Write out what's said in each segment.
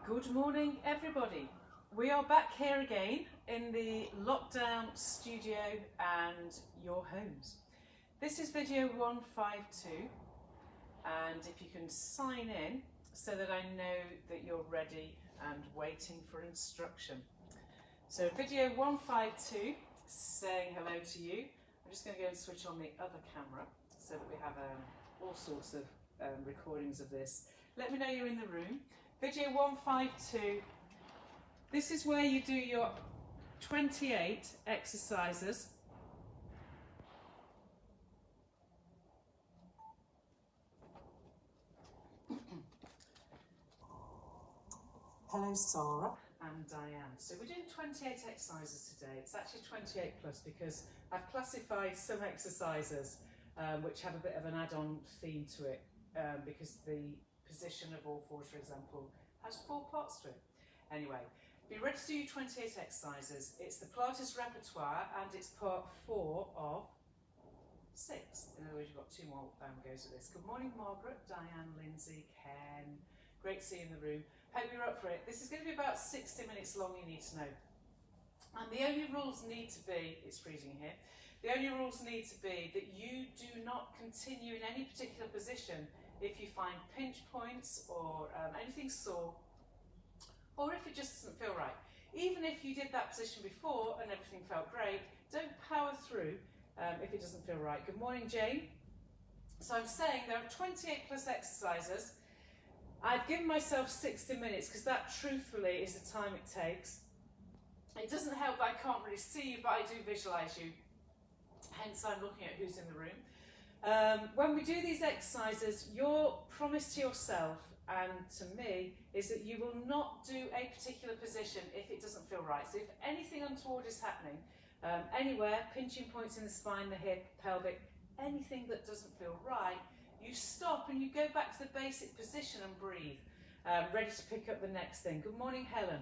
Good morning, everybody. We are back here again in the lockdown studio and your homes. This is video 152, and if you can sign in so that I know that you're ready and waiting for instruction. So video 152, saying hello to you. I'm just going to go and switch on the other camera so that we have all sorts of recordings of this. Let me know you're in the room. Video 152, this is where you do your 28 exercises. Hello Sarah and Diane. So we're doing 28 exercises today. It's actually 28 plus because I've classified some exercises which have a bit of an add-on theme to it because the position of all fours, for example, has 4 parts to it. Anyway, be ready to do your 28 exercises. It's the Pilates Repertoire and it's part 4 of 6. In other words, you've got 2 more goes of this. Good morning, Margaret, Diane, Lindsay, Ken. Great to see you in the room. Hope you're up for it. This is going to be about 60 minutes long, you need to know. And the only rules need to be, it's freezing here, the only rules need to be that you do not continue in any particular position if you find pinch points or anything sore, or if it just doesn't feel right. Even if you did that position before and everything felt great, don't power through if it doesn't feel right. Good morning, Jane. So I'm saying there are 28 plus exercises. I've given myself 60 minutes because that truthfully is the time it takes. It doesn't help that I can't really see you, but I do visualise you. Hence I'm looking at who's in the room. When we do these exercises, your promise to yourself and to me is that you will not do a particular position if it doesn't feel right. So if anything untoward is happening, anywhere, pinching points in the spine, the hip, pelvic, anything that doesn't feel right, you stop and you go back to the basic position and breathe, ready to pick up the next thing. Good morning, Helen.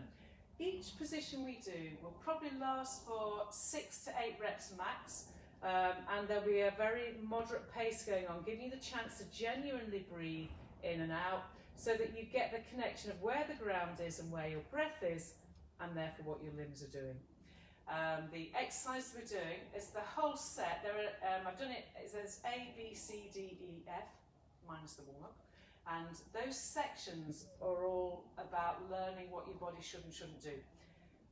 Each position we do will probably last for 6 to 8 reps max. And there'll be a very moderate pace going on, giving you the chance to genuinely breathe in and out so that you get the connection of where the ground is and where your breath is, and therefore what your limbs are doing. The exercise we're doing is the whole set. There are, I've done it, it says A, B, C, D, E, F, minus the warm-up. And those sections are all about learning what your body should and shouldn't do.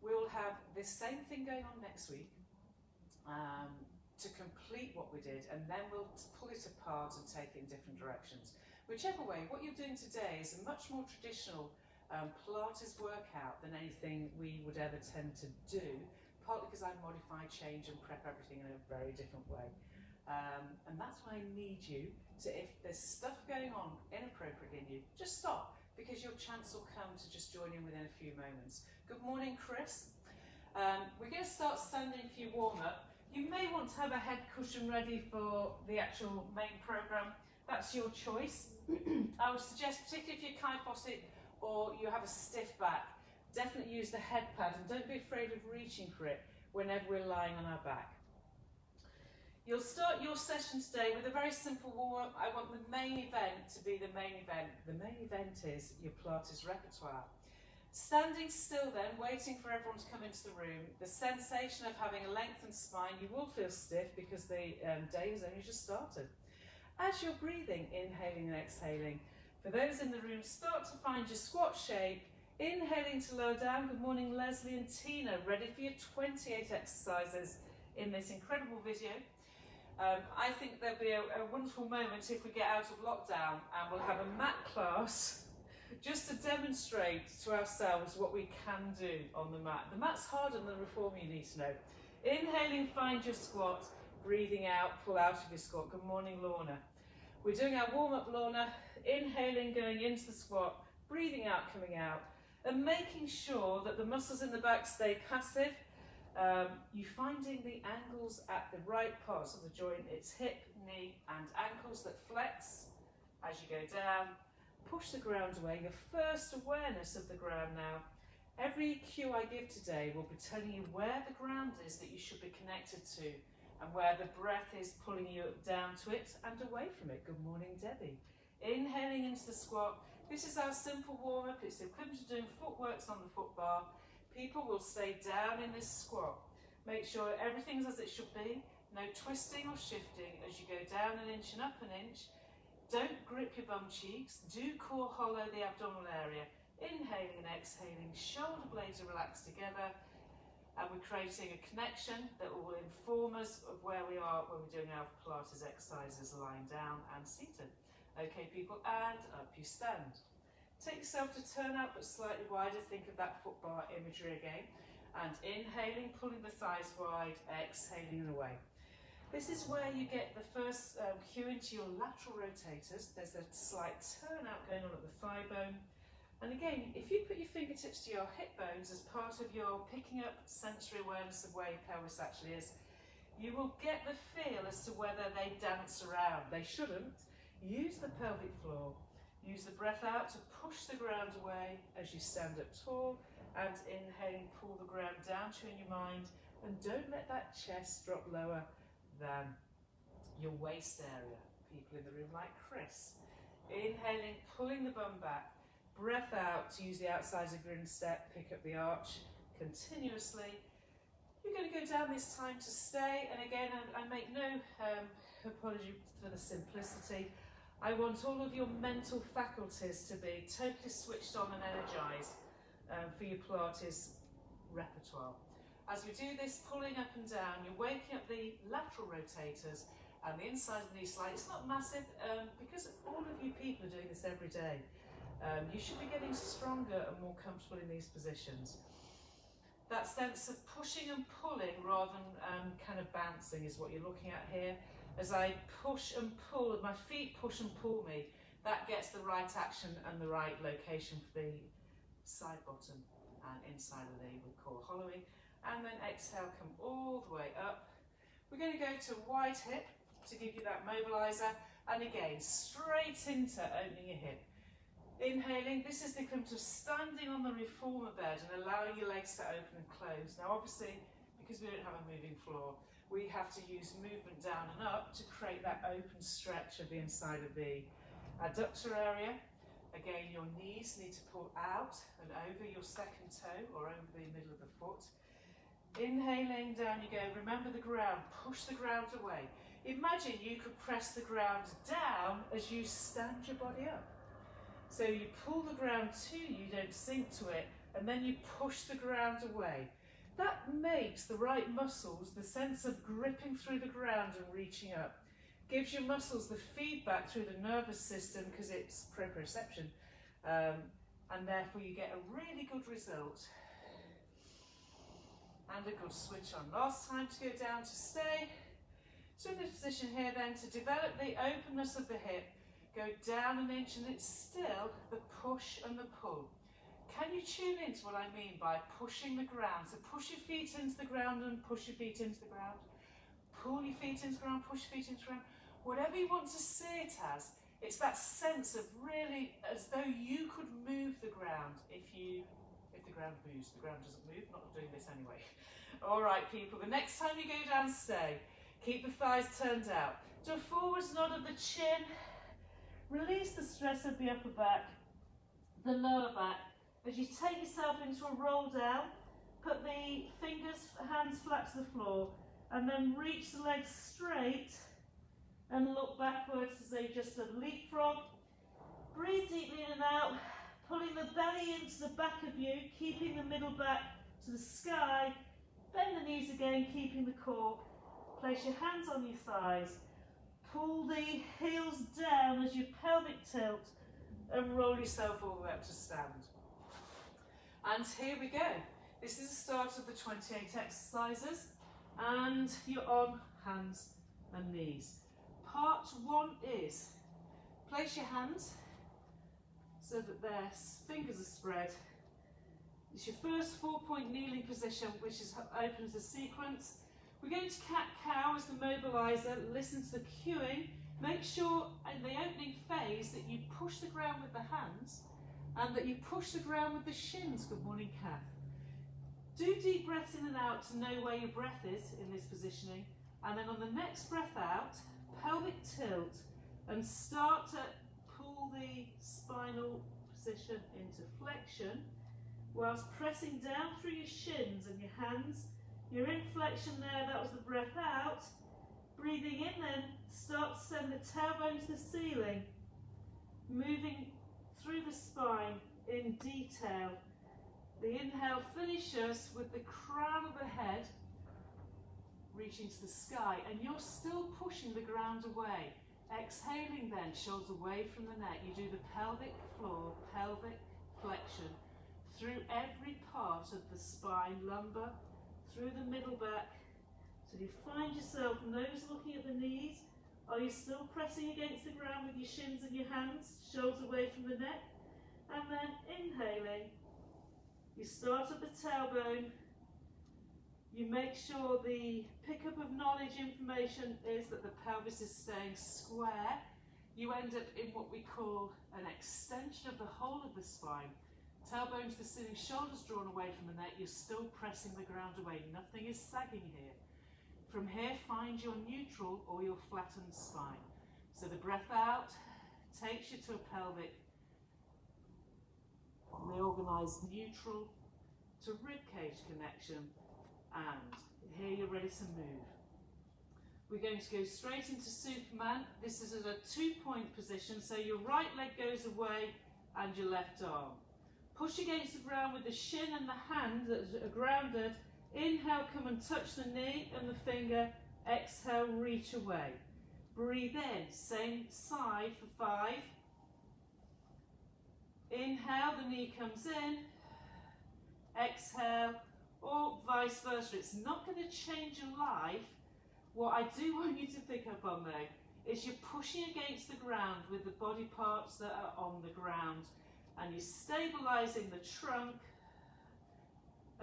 We will have this same thing going on next week. To complete what we did, and then we'll pull it apart and take it in different directions. Whichever way, what you're doing today is a much more traditional Pilates workout than anything we would ever tend to do, partly because I modify, change and prep everything in a very different way. And that's why I need you to, if there's stuff going on inappropriately in you, just stop, because your chance will come to just join in within a few moments. Good morning, Chris. We're going to start standing for your warm-up. You may want to have a head cushion ready for the actual main programme. That's your choice. I would suggest, particularly if you're kyphotic or you have a stiff back, definitely use the head pad and don't be afraid of reaching for it whenever we're lying on our back. You'll start your session today with a very simple warm-up. I want the main event to be the main event. The main event is your Pilates Repertoire. Standing still then, waiting for everyone to come into the room, the sensation of having a lengthened spine, you will feel stiff because the day has only just started. As you're breathing, inhaling and exhaling, for those in the room, start to find your squat shape, inhaling to lower down. Good morning, Leslie and Tina, ready for your 28 exercises in this incredible video. I think there'll be a wonderful moment if we get out of lockdown and we'll have a mat class just to demonstrate to ourselves what we can do on the mat. The mat's harder than the reform, you need to know. Inhaling, find your squat. Breathing out, pull out of your squat. Good morning, Lorna. We're doing our warm-up, Lorna. Inhaling, going into the squat. Breathing out, coming out. And making sure that the muscles in the back stay passive. You're finding the angles at the right parts of the joint. It's hip, knee, and ankles that flex as you go down. Push the ground away, your first awareness of the ground now. Every cue I give today will be telling you where the ground is that you should be connected to and where the breath is pulling you down to it and away from it. Good morning, Debbie. Inhaling into the squat, This is our simple warm-up. It's the equivalent of doing footworks on the foot bar. People will stay down in this squat. Make sure everything's as it should be. No twisting or shifting as you go down an inch and up an inch. Don't grip your bum cheeks. Do core hollow the abdominal area. Inhaling and exhaling. Shoulder blades are relaxed together. And we're creating a connection that will inform us of where we are when we're doing our Pilates exercises lying down and seated. Okay, people, and up you stand. Take yourself to turn out but slightly wider. Think of that foot bar imagery again. And inhaling, pulling the thighs wide, exhaling away. This is where you get the first cue into your lateral rotators. There's a slight turnout going on at the thigh bone. And again, if you put your fingertips to your hip bones as part of your picking up sensory awareness of where your pelvis actually is, you will get the feel as to whether they dance around. They shouldn't. Use the pelvic floor. Use the breath out to push the ground away as you stand up tall, and inhaling, pull the ground down to you in your mind, and don't let that chest drop lower than your waist area. People in the room like Chris. Inhaling, pulling the bum back. Breath out to use the outside of grin step, pick up the arch continuously. You're going to go down this time to stay, and again, I make no apology for the simplicity. I want all of your mental faculties to be totally switched on and energized for your Pilates repertoire. As we do this, pulling up and down, you're waking up the lateral rotators and the inside of the knee slide. It's not massive because all of you people are doing this every day. You should be getting stronger and more comfortable in these positions. That sense of pushing and pulling rather than kind of bouncing is what you're looking at here. As I push and pull, my feet push and pull me, that gets the right action and the right location for the side bottom and inside of the knee with core hollowing. And then exhale, come all the way up. We're going to go to wide hip to give you that mobilizer. And again, straight into opening your hip. Inhaling, this is the equivalent of standing on the reformer bed and allowing your legs to open and close. Now obviously, because we don't have a moving floor, we have to use movement down and up to create that open stretch of the inside of the adductor area. Again, your knees need to pull out and over your second toe or over the middle of the foot. Inhaling, down you go. Remember the ground, push the ground away. Imagine you could press the ground down as you stand your body up. So you pull the ground to you, don't sink to it, and then you push the ground away. That makes the right muscles the sense of gripping through the ground and reaching up. Gives your muscles the feedback through the nervous system because it's proprioception, and therefore you get a really good result and a good switch on. Last time to go down to stay. So in this position here then, to develop the openness of the hip, go down an inch and it's still the push and the pull. Can you tune into what I mean by pushing the ground? So push your feet into the ground and push your feet into the ground. Pull your feet into the ground, push your feet into the ground. Whatever you want to see it as, it's that sense of really as though you could move the ground if the ground moves. The ground doesn't move, not doing this anyway. All right, people, the next time you go down, stay. Keep the thighs turned out. Do a forwards nod of the chin. Release the stress of the upper back, the lower back. As you take yourself into a roll down, put the fingers, hands flat to the floor, and then reach the legs straight and look backwards as they just leapfrog. Breathe deeply in and out, pulling the belly into the back of you, keeping the middle back to the sky. Bend the knees again, keeping the core. Place your hands on your thighs. Pull the heels down as you pelvic tilt and roll yourself all the way up to stand. And here we go. This is the start of the 28 exercises, and you're on hands and knees. Part one is place your hands so that their fingers are spread. It's your first 4-point kneeling position, which opens the sequence. We're going to cat-cow as the mobilizer. Listen to the cueing. Make sure in the opening phase that you push the ground with the hands and that you push the ground with the shins. Good morning, Kath. Do deep breaths in and out to know where your breath is in this positioning. And then on the next breath out, pelvic tilt and start to pull the spinal position into flexion, whilst pressing down through your shins and your hands. You're in flexion there, that was the breath out. Breathing in then, start to send the tailbone to the ceiling, moving through the spine in detail. The inhale finishes with the crown of the head reaching to the sky, and you're still pushing the ground away. Exhaling then, shoulders away from the neck. You do the pelvic floor, pelvic flexion through every part of the spine, lumbar, through the middle back, till you find yourself nose looking at the knees. Are you still pressing against the ground with your shins and your hands, shoulders away from the neck? And then inhaling, you start at the tailbone. You make sure the pickup of knowledge information is that the pelvis is staying square. You end up in what we call an extension of the whole of the spine. Tailbone to the ceiling, shoulders drawn away from the neck. You're still pressing the ground away. Nothing is sagging here. From here, find your neutral or your flattened spine. So the breath out takes you to a pelvic, reorganised neutral to ribcage connection, and here you're ready to move. We're going to go straight into Superman. This is at a 2-point position, so your right leg goes away and your left arm. Push against the ground with the shin and the hand that are grounded. Inhale, come and touch the knee and the finger. Exhale, reach away. Breathe in, same side for 5. Inhale, the knee comes in. Exhale, or vice versa. It's not going to change your life. What I do want you to pick up on though is you're pushing against the ground with the body parts that are on the ground, and you're stabilising the trunk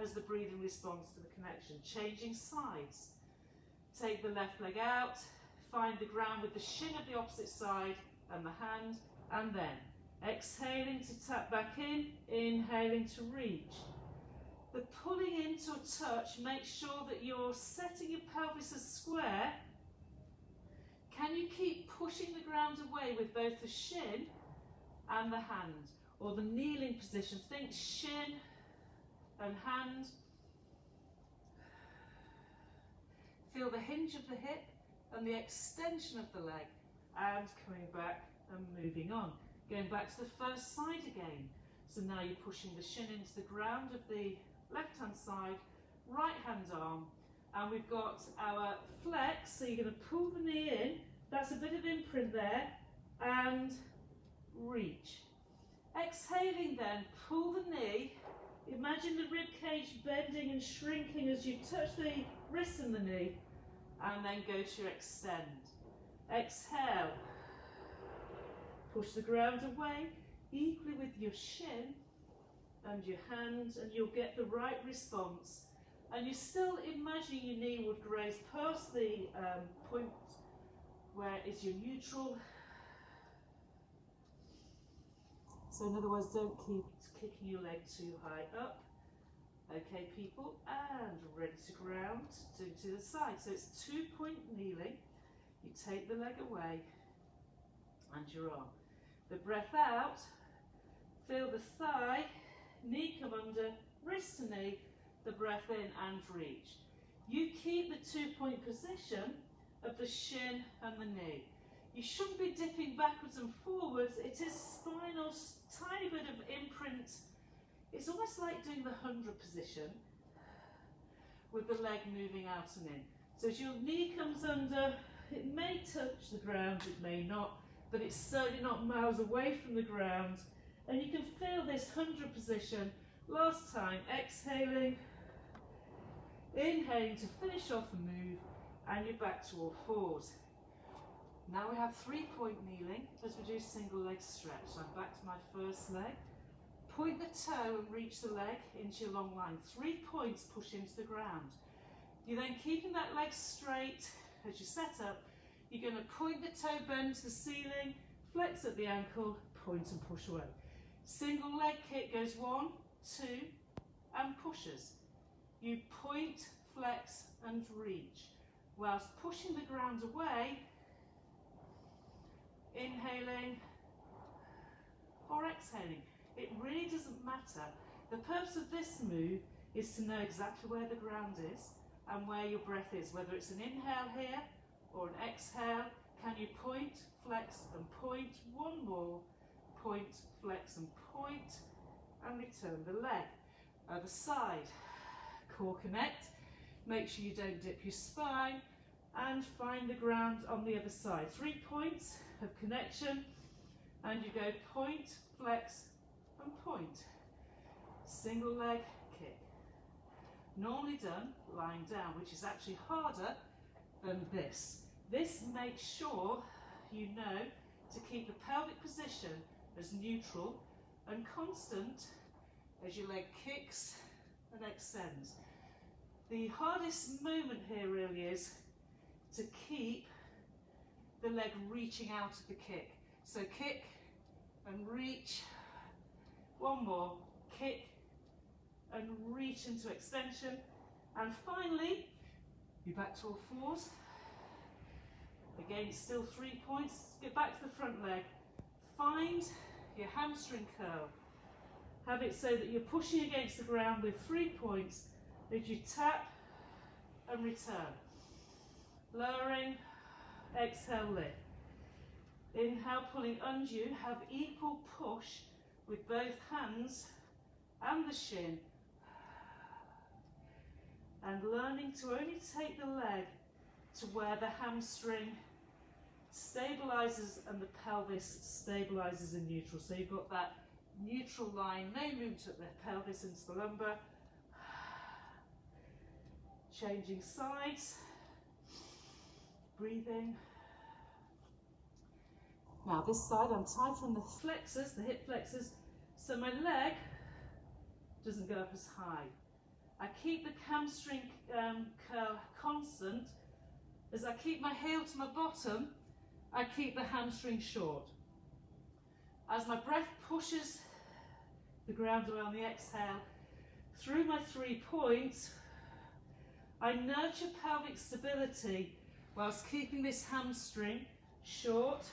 as the breathing responds to the connection. Changing sides. Take the left leg out, find the ground with the shin of the opposite side and the hand, and then exhaling to tap back in, inhaling to reach. The pulling into a touch, make sure that you're setting your pelvis as square. Can you keep pushing the ground away with both the shin and the hand? Or the kneeling position, think shin and hand. Feel the hinge of the hip and the extension of the leg, and coming back and moving on. Going back to the first side again. So now you're pushing the shin into the ground of the left hand side, right hand arm, and we've got our flex, so you're going to pull the knee in, that's a bit of imprint there, and reach. Exhaling then, pull the knee, imagine the rib cage bending and shrinking as you touch the wrist and the knee, and then go to your extend. Exhale, push the ground away, equally with your shin and your hand, and you'll get the right response. And you're still imagining your knee would graze past the point where is your neutral. So in other words, don't keep kicking your leg too high up. Okay people, and ready to ground, to the side. So it's 2-point kneeling. You take the leg away and you're on. The breath out, feel the thigh, knee come under, wrist to knee, the breath in and reach. You keep the 2-point position of the shin and the knee. You shouldn't be dipping backwards and forwards. It is spinal, tiny bit of imprint. It's almost like doing the 100 position with the leg moving out and in. So as your knee comes under, it may touch the ground, it may not, but it's certainly not miles away from the ground. And you can feel this 100 position. Last time, exhaling, inhaling to finish off the move, and you're back to all fours. Now we have 3-point kneeling as we do single leg stretch. So I'm back to my first leg. Point the toe and reach the leg into your long line. 3 points, push into the ground. You're then keeping that leg straight as you set up. You're going to point the toe, bend to the ceiling, flex at the ankle, point and push away. Single leg kick goes 1, 2, and pushes. You point, flex, and reach, whilst pushing the ground away, inhaling or exhaling. It really doesn't matter. The purpose of this move is to know exactly where the ground is and where your breath is, whether it's an inhale here or an exhale. Can you point, flex and point? One more, point, flex and point, and return the leg. Other side, core connect, make sure you don't dip your spine, and find the ground on the other side. 3 points of connection, and you go point, flex and point. Single leg kick. Normally done lying down, which is actually harder than this. This makes sure you know to keep the pelvic position as neutral and constant as your leg kicks and extends. The hardest moment here really is to keep the leg reaching out of the kick. So kick and reach. One more, kick and reach into extension. And finally, you're back to all fours. Again, it's still 3 points. Get back to the front leg. Find your hamstring curl. Have it so that you're pushing against the ground with 3 points as you tap and return. Lowering, exhale, lift. Inhale, pulling undue. Have equal push with both hands and the shin. And learning to only take the leg to where the hamstring stabilizes and the pelvis stabilizes in neutral. So you've got that neutral line, no movement at the pelvis into the lumbar. Changing sides, breathing. Now this side I'm tight from the flexors, the hip flexors, so my leg doesn't go up as high. I keep the hamstring curl constant. As I keep my heel to my bottom, I keep the hamstring short. As my breath pushes the ground away on the exhale, through my 3 points, I nurture pelvic stability whilst keeping this hamstring short.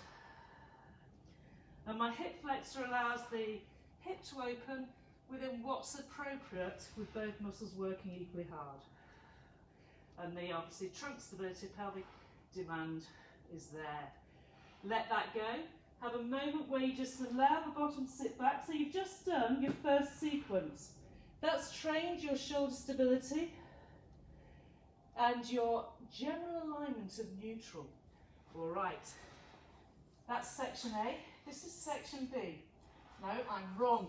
And my hip flexor allows the hip to open within what's appropriate with both muscles working equally hard. And the obviously trunk stability, pelvic demand is there. Let that go. Have a moment where you just allow the bottom to sit back. So you've just done your first sequence. That's trained your shoulder stability and your general alignment of neutral. All right, that's section A. This is section B. No, I'm wrong.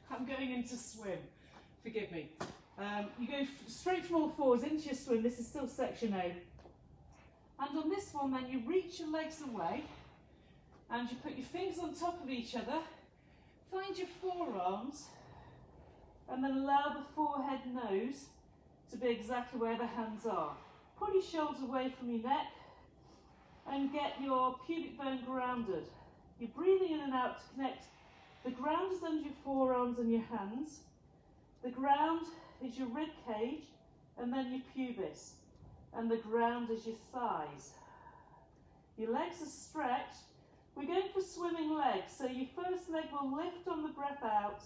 I'm going into swim. Forgive me. You go straight from all fours into your swim. This is still section A. And on this one, then you reach your legs away and you put your fingers on top of each other. Find your forearms and then allow the forehead nose to be exactly where the hands are. Pull your shoulders away from your neck and get your pubic bone grounded. You're breathing in and out to connect. The ground is under your forearms and your hands. The ground is your rib cage and then your pubis. And the ground is your thighs. Your legs are stretched. We're going for swimming legs. So your first leg will lift on the breath out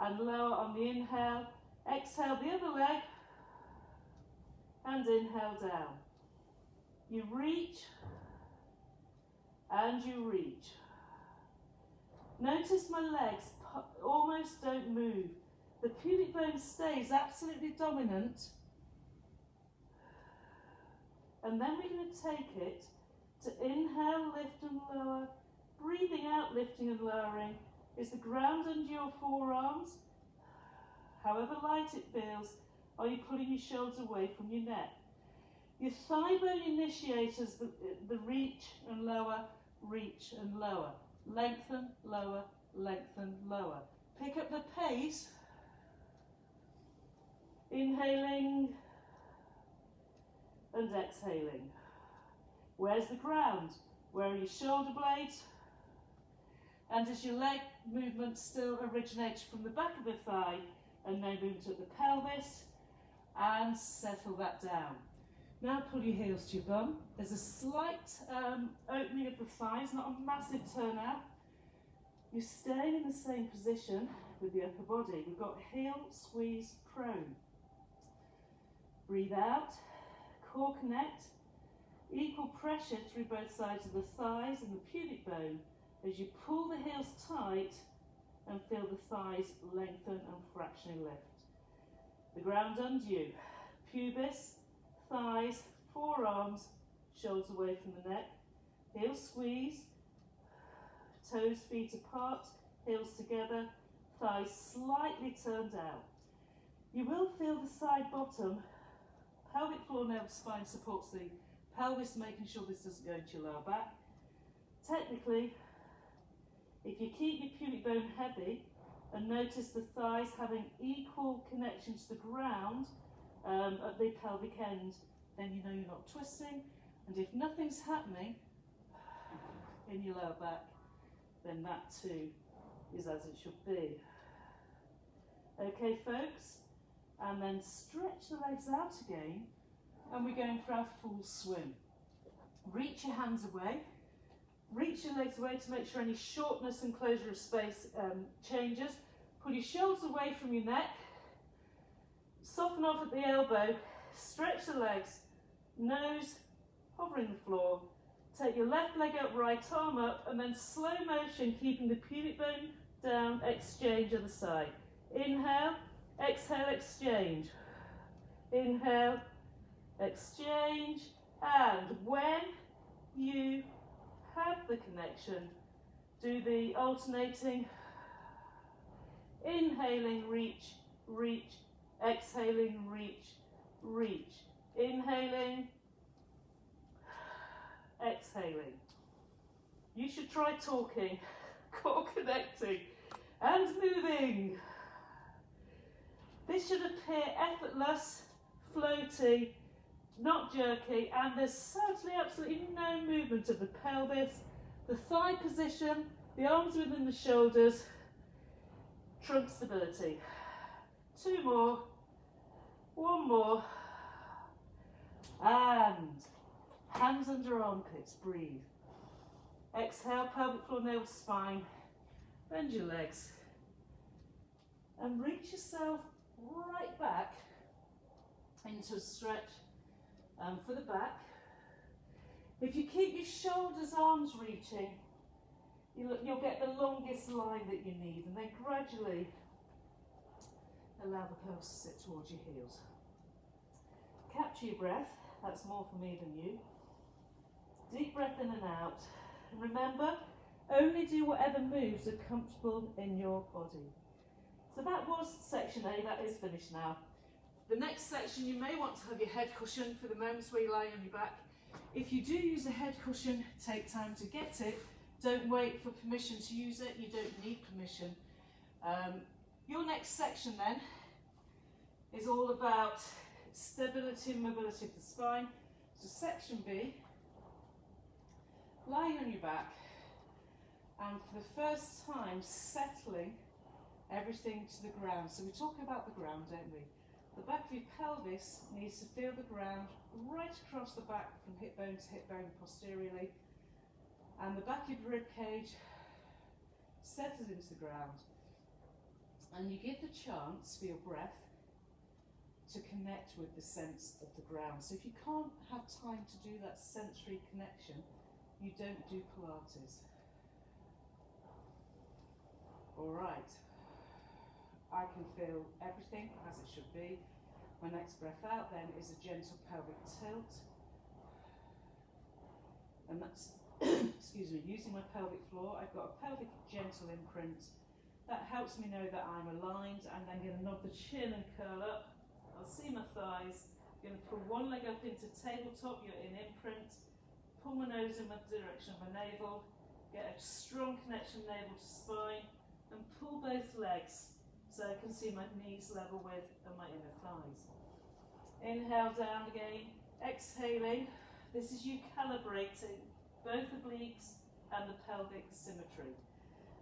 and lower on the inhale. Exhale the other leg and inhale down. You reach and you reach. Notice my legs almost don't move. The pubic bone stays absolutely dominant. And then we're going to take it to inhale, lift and lower. Breathing out, lifting and lowering. Is the ground under your forearms? However light it feels, are you pulling your shoulders away from your neck? Your thigh bone initiators the reach and lower, reach and lower. Lengthen, lower, lengthen, lower. Pick up the pace. Inhaling and exhaling. Where's the ground? Where are your shoulder blades? And does your leg movement still originate from the back of the thigh and no movement at the pelvis? And settle that down. Now pull your heels to your bum. There's a slight opening of the thighs, not a massive turnout. You're staying in the same position with the upper body. We've got heel, squeeze, prone. Breathe out, core connect, equal pressure through both sides of the thighs and the pubic bone as you pull the heels tight and feel the thighs lengthen and fractionally lift. The ground under you, pubis, thighs, forearms, shoulders away from the neck, heels squeeze, toes, feet apart, heels together, thighs slightly turned out. You will feel the side bottom, pelvic floor navel spine supports the pelvis, making sure this doesn't go into your lower back. Technically, if you keep your pubic bone heavy and notice the thighs having equal connection to the ground at the pelvic end, then you know you're not twisting. And if nothing's happening in your lower back, then that too is as it should be. Okay, folks, and then stretch the legs out again, and we're going for our full swim. Reach your hands away, reach your legs away to make sure any shortness and closure of space changes. Pull your shoulders away from your neck, soften off at the elbow, stretch the legs, nose hovering the floor. Take your left leg up, right arm up, and then slow motion, keeping the pubic bone down, exchange other side. Inhale, exhale, exchange. Inhale, exchange, and when you have the connection, do the alternating, inhaling, reach, reach, exhaling, reach, reach. Inhaling, exhaling. You should try talking, core connecting, and moving. This should appear effortless, floaty, not jerky, and there's certainly absolutely no movement of the pelvis, the thigh position, the arms within the shoulders, trunk stability. 2 more, 1 more, and hands under armpits, breathe. Exhale, pelvic floor, navel, spine, bend your legs, and reach yourself right back into a stretch for the back. If you keep your shoulders, arms reaching, you'll get the longest line that you need, and then gradually allow the pelvis to sit towards your heels. Capture your breath, that's more for me than you. Deep breath in and out, and remember, only do whatever moves are comfortable in your body. So that was section A, that is finished now. The next section, you may want to have your head cushion for the moments where you lie on your back. If you do use a head cushion, take time to get it. Don't wait for permission to use it, you don't need permission. Your next section then is all about stability and mobility of the spine. So section B, lying on your back, and for the first time settling everything to the ground. So we talk about the ground, don't we? The back of your pelvis needs to feel the ground right across the back from hip bone to hip bone posteriorly, and the back of your rib cage settles into the ground, and you give the chance for your breath to connect with the sense of the ground. So if you can't have time to do that sensory connection, you don't do Pilates. All right. I can feel everything as it should be. My next breath out then is a gentle pelvic tilt. And that's, excuse me, using my pelvic floor. I've got a pelvic gentle imprint. That helps me know that I'm aligned. I'm then going to nod the chin and curl up. I'll see my thighs. I'm going to pull one leg up into tabletop, you're in imprint. Pull my nose in the direction of my navel. Get a strong connection navel to spine. And pull both legs so I can see my knees level with my inner thighs. Inhale down again, exhaling. This is you calibrating both obliques and the pelvic symmetry.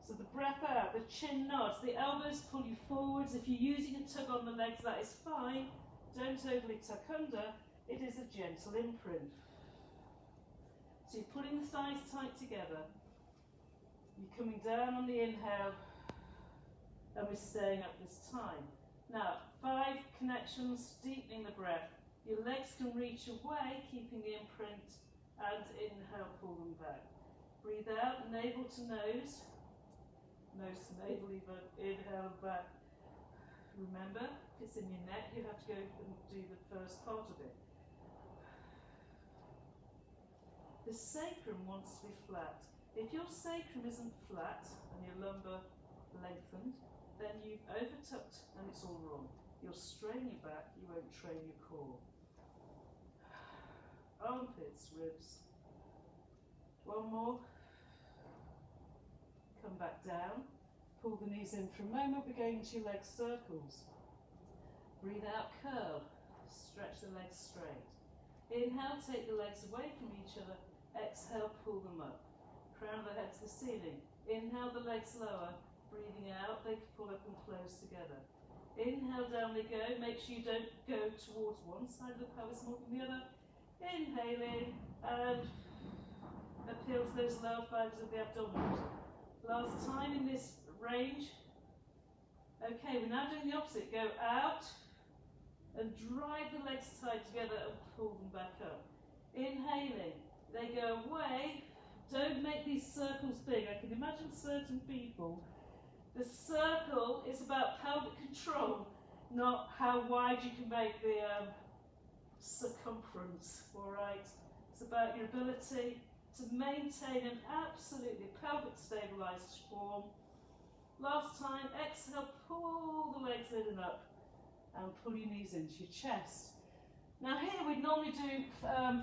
So the breath out, the chin nods, the elbows pull you forwards. If you're using a tug on the legs, that is fine. Don't overly tuck under. It is a gentle imprint. So you're pulling the thighs tight together. You're coming down on the inhale, and we're staying up this time. Now, 5 connections, deepening the breath. Your legs can reach away, keeping the imprint, and inhale, pull them back. Breathe out, navel to nose. Nose to navel, even inhale back. Remember, if it's in your neck, you have to go and do the first part of it. The sacrum wants to be flat. If your sacrum isn't flat and your lumbar lengthened, then you've overtucked and it's all wrong. You'll strain your back, you won't train your core. Armpits, ribs. One more. Come back down. Pull the knees in for a moment. We're going to leg circles. Breathe out, curl. Stretch the legs straight. Inhale, take the legs away from each other. Exhale, pull them up. Crown of the head to the ceiling. Inhale, the legs lower. Breathing out, they can pull up and close together. Inhale, down they go. Make sure you don't go towards one side of the pelvis more than the other. Inhaling and appeal to those lower fibers of the abdomen. Last time in this range. Okay, we're now doing the opposite. Go out and drive the legs tight together and pull them back up. Inhaling, they go away. Don't make these circles big. I can imagine certain people, the circle is about pelvic control, not how wide you can make the circumference, all right? It's about your ability to maintain an absolutely pelvic stabilized form. Last time, exhale, pull the legs in and up and pull your knees into your chest. Now here we'd normally do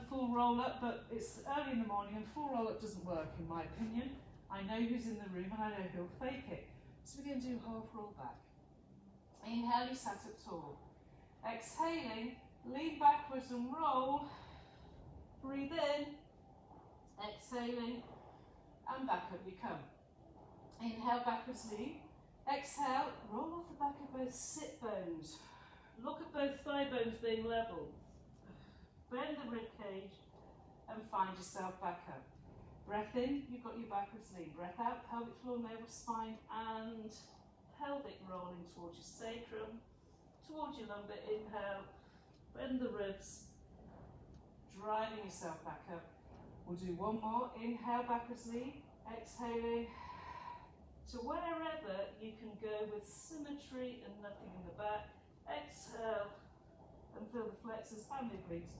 full roll up, but it's early in the morning and full roll up doesn't work in my opinion. I know who's in the room and I know who'll fake it. So we're going to do half roll back. Inhale, you sat up tall. Exhaling, lean backwards and roll. Breathe in. Exhaling, and back up you come. Inhale, backwards lean. Exhale, roll off the back of both sit bones. Look at both thigh bones being level. Bend the rib cage and find yourself back up. Breath in, you've got your backwards lean. Breath out, pelvic floor, navel, spine, and pelvic rolling towards your sacrum, towards your lumbar. Inhale, bend the ribs, driving yourself back up. We'll do one more. Inhale, backwards lean. Exhaling to wherever you can go with symmetry and nothing in the back. Exhale and feel the flexors and the obliques.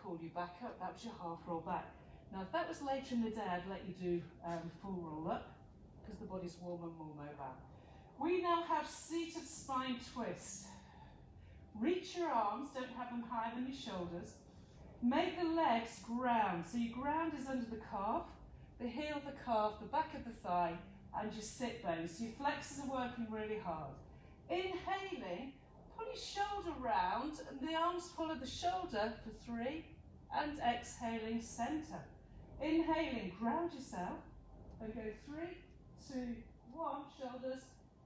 Pull you back up. That was your half roll back. Now, if that was later in the day, I'd let you do full roll up because the body's warm and more mobile. We now have seated spine twist. Reach your arms, don't have them higher than your shoulders. Make the legs ground. So your ground is under the calf, the heel of the calf, the back of the thigh, and your sit bones. So your flexors are working really hard. Inhaling, pull your shoulder round, and the arms follow the shoulder for 3, and exhaling, center. Inhaling, ground yourself, and go 3, 2, 1, shoulders,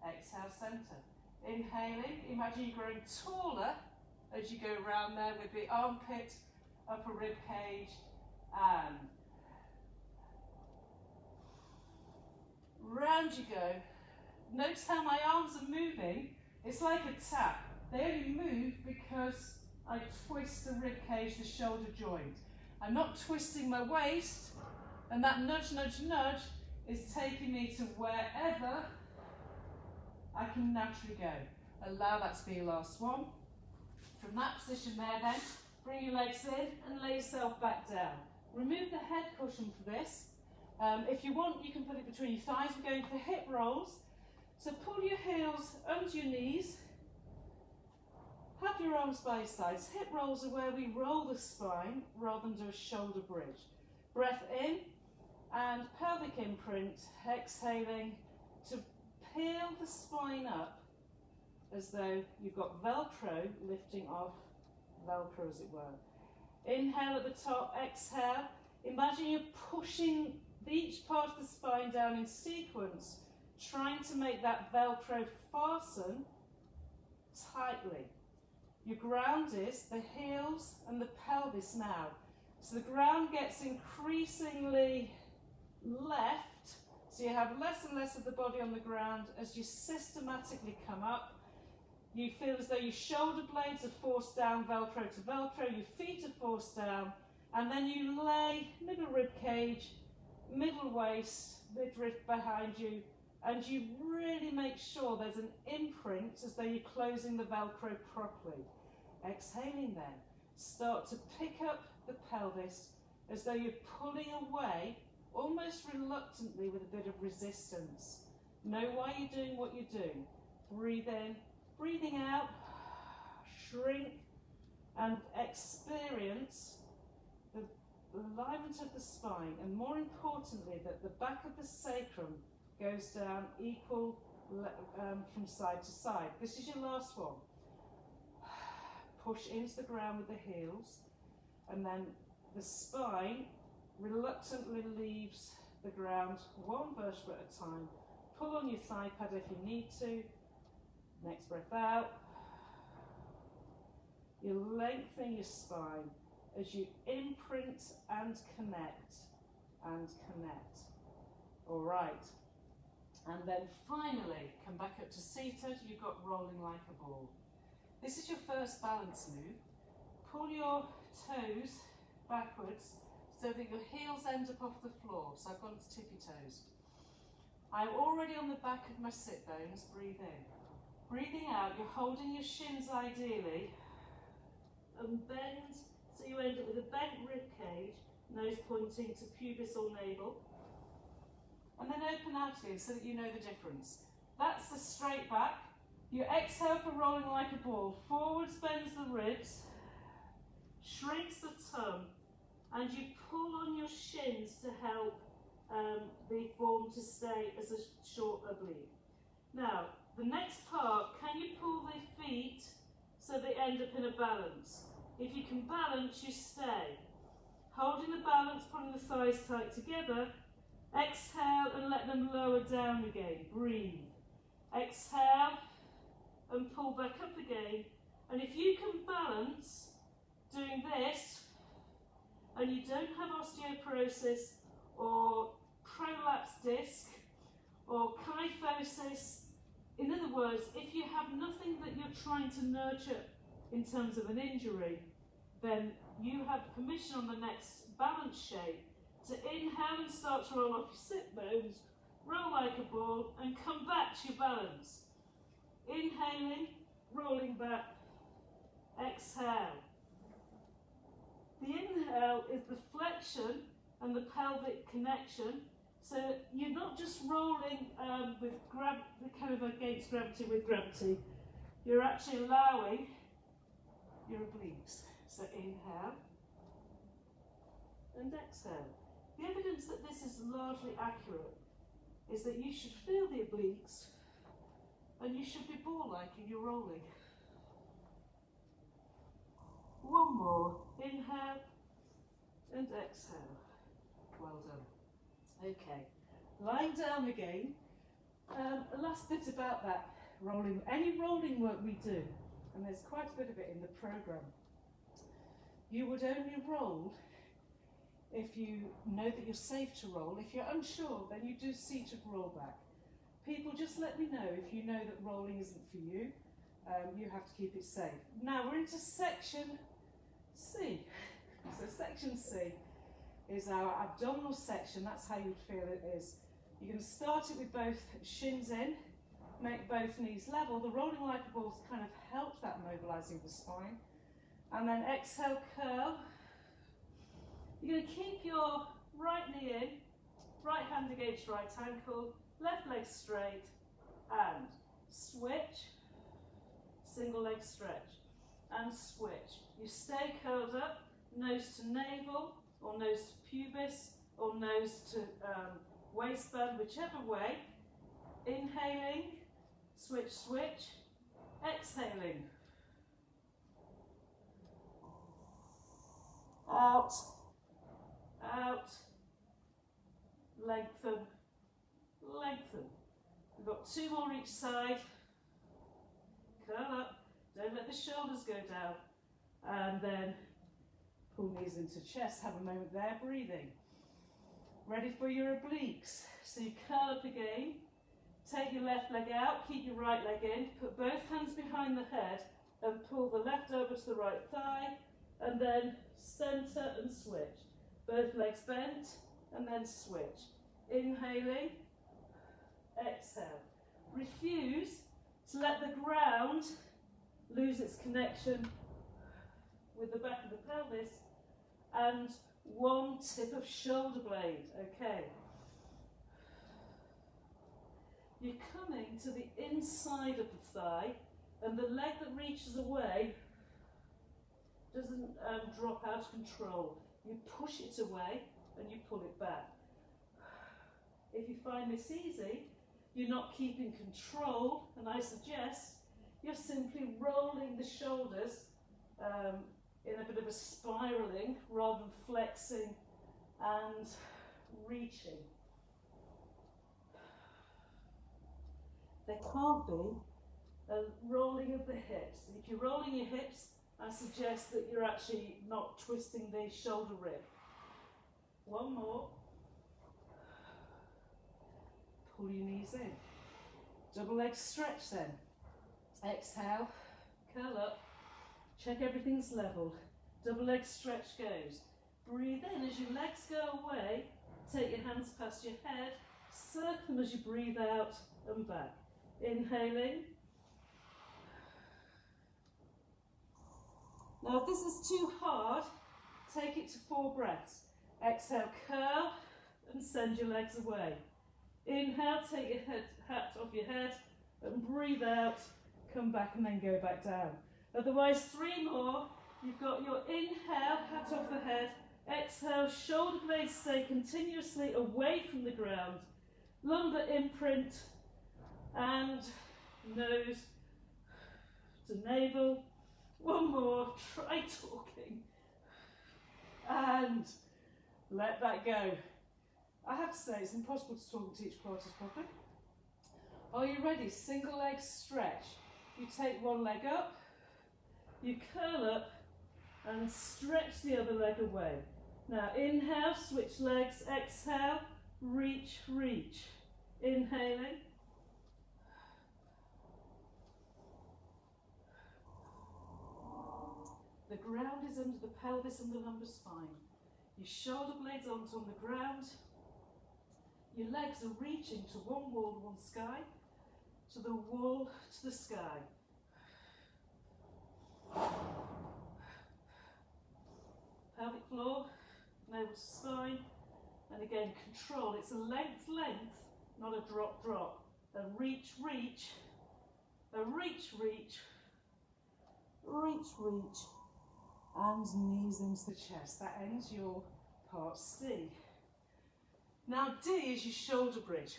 exhale, center. Inhaling, imagine you're growing taller as you go around there with the armpit, upper rib cage, and round you go. Notice how my arms are moving. It's like a tap. They only move because I twist the rib cage, the shoulder joint. I'm not twisting my waist, and that nudge, nudge, nudge is taking me to wherever I can naturally go. Allow that to be your last one. From that position there then, bring your legs in and lay yourself back down. Remove the head cushion for this. If you want, you can put it between your thighs. We're going for hip rolls. So pull your heels under your knees. Have your arms by your sides. Hip rolls are where we roll the spine rather than do a shoulder bridge. Breath in and pelvic imprint. Exhaling to peel the spine up as though you've got Velcro lifting off Velcro, as it were. Inhale at the top, exhale. Imagine you're pushing each part of the spine down in sequence, trying to make that Velcro fasten tightly. Your ground is the heels and the pelvis now. So the ground gets increasingly left, So you have less and less of the body on the ground. As you systematically come up, you feel as though your shoulder blades are forced down, Velcro to Velcro, your feet are forced down, and then you lay middle rib cage, middle waist, midriff behind you, and you really make sure there's an imprint as though you're closing the Velcro properly. Exhaling then, start to pick up the pelvis as though you're pulling away, almost reluctantly with a bit of resistance. Know why you're doing what you're doing. Breathe in, breathing out, shrink, and experience the alignment of the spine, and more importantly, that the back of the sacrum goes down equal from side to side. This is your last one. Push into the ground with the heels, and then the spine reluctantly leaves the ground one vertebra at a time. Pull on your thigh pad if you need to. Next breath out. You're lengthening your spine as you imprint and connect and connect. All right. And then finally, come back up to seated. You've got rolling like a ball. This is your first balance move. Pull your toes backwards so that your heels end up off the floor. So I've gone to tippy toes. I'm already on the back of my sit bones. Breathe in. Breathing out, you're holding your shins ideally, and bend so you end up with a bent rib cage, nose pointing to pubis or navel. And then open out here so that you know the difference. That's the straight back. You exhale for rolling like a ball. Forwards bends the ribs, shrinks the tongue, and you pull on your shins to help the form to stay as a short oblique. Now, the next part, can you pull the feet so they end up in a balance? If you can balance, you stay. Holding the balance, pulling the thighs tight together. Exhale and let them lower down again. Breathe. Exhale and pull back up again. And if you can balance doing this, and you don't have osteoporosis or prolapsed disc or kyphosis, in other words, if you have nothing that you're trying to nurture in terms of an injury, then you have permission on the next balance shape to inhale and start to roll off your sit bones, roll like a ball, and come back to your balance. Inhaling, rolling back, exhale. The inhale is the flexion and the pelvic connection. So you're not just rolling with kind of against gravity with gravity. You're actually allowing your obliques. So inhale and exhale. The evidence that this is largely accurate is that you should feel the obliques and you should be ball-like in your rolling. One more. Inhale and exhale. Well done. Okay, lying down again. A last bit about that rolling. Any rolling work we do, and there's quite a bit of it in the programme, you would only roll if you know that you're safe to roll. If you're unsure, then you do seated roll back. People, just let me know if you know that rolling isn't for you. You have to keep it safe. Now we're into section C. So section C is our abdominal section. That's how you'd feel it is. You're going to start it with both shins in, make both knees level. The rolling like a ball kind of helps that mobilising the spine. And then exhale, curl. You're going to keep your right knee in, right hand against right ankle, left leg straight, and switch, single leg stretch, and switch. You stay curled up, nose to navel, or nose to pubis, or nose to waistband, whichever way. Inhaling, switch, switch, exhaling. Out, out, lengthen, lengthen. We've got two more each side. Curl up, don't let the shoulders go down. And then pull knees into chest, have a moment there, breathing. Ready for your obliques. So you curl up again, take your left leg out, keep your right leg in, put both hands behind the head and pull the left over to the right thigh, and then centre and switch. Both legs bent and then switch. Inhaling, exhale. Refuse to let the ground lose its connection with the back of the pelvis, and one tip of shoulder blade. Okay. You're coming to the inside of the thigh, and the leg that reaches away doesn't drop out of control. You push it away and you pull it back. If you find this easy, you're not keeping control, and I suggest you're simply rolling the shoulders in a bit of a spiralling rather than flexing and reaching. There can't be a rolling of the hips. If you're rolling your hips, I suggest that you're actually not twisting the shoulder rib. One more. Pull your knees in. Double leg stretch then. Exhale, curl up, check everything's level. Double leg stretch goes. Breathe in as your legs go away. Take your hands past your head. Circle them as you breathe out and back. Inhaling. Now if this is too hard, take it to 4 breaths. Exhale, curl and send your legs away. Inhale, take your hat off your head and breathe out, come back and then go back down. Otherwise 3 more. You've got your inhale, hat off the head. Exhale, shoulder blades stay continuously away from the ground. Lumbar imprint and nose to navel. One more, try talking. And let that go. I have to say, it's impossible to talk and teach Pilates properly. Are you ready? Single leg stretch. You take one leg up, you curl up and stretch the other leg away. Now inhale, switch legs, exhale, reach, reach. Inhaling. The ground is under the pelvis and the lumbar spine. Your shoulder blades aren't on the ground. Your legs are reaching to one wall, one sky, to the wall, to the sky. Pelvic floor, navel to spine, and again control. It's a length, not a drop, drop. A reach, reach, a reach, reach, reach, reach, and knees into the chest. That ends your part C. Now D is your shoulder bridge.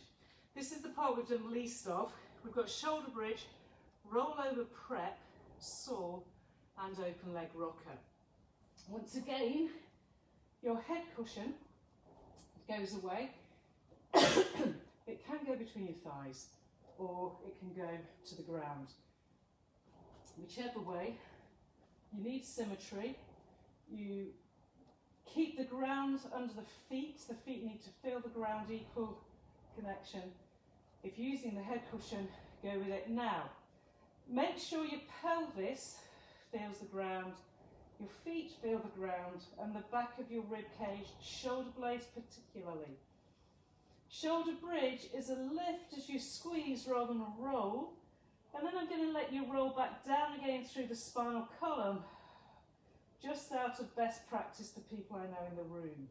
This is the part we've done least of. We've got shoulder bridge, roll over prep, saw, and open leg rocker. Once again, your head cushion goes away. It can go between your thighs or it can go to the ground. Whichever way, you need symmetry. You keep the ground under the feet need to feel the ground, equal connection. If you're using the head cushion, go with it. Now, make sure your pelvis feels the ground, your feet feel the ground, and the back of your rib cage, shoulder blades particularly. Shoulder bridge is a lift as you squeeze rather than a roll, and then I'm going to let you roll back down again through the spinal column, just out of best practice for people I know in the room.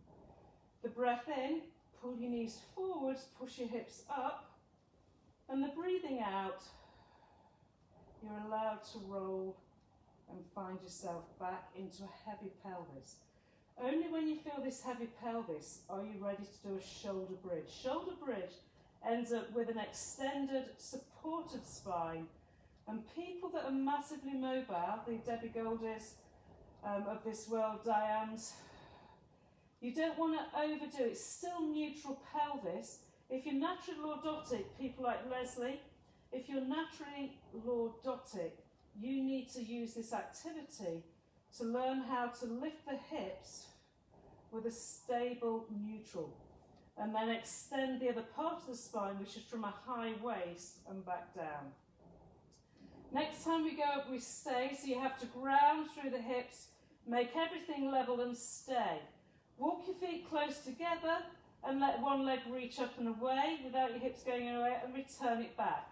The breath in, pull your knees forwards, push your hips up, and the breathing out, you're allowed to roll and find yourself back into a heavy pelvis. Only when you feel this heavy pelvis are you ready to do a shoulder bridge. Shoulder bridge ends up with an extended, supported spine, and people that are massively mobile, the Debbie Goldies of this world, Diane's, you don't want to overdo it. It's still neutral pelvis. If you're naturally lordotic, people like Leslie, if you're naturally lordotic, you need to use this activity to learn how to lift the hips with a stable neutral. and then extend the other part of the spine, which is from a high waist and back down. Next time we go up, we stay, so you have to ground through the hips, make everything level and stay. Walk your feet close together and let one leg reach up and away without your hips going away, and return it back.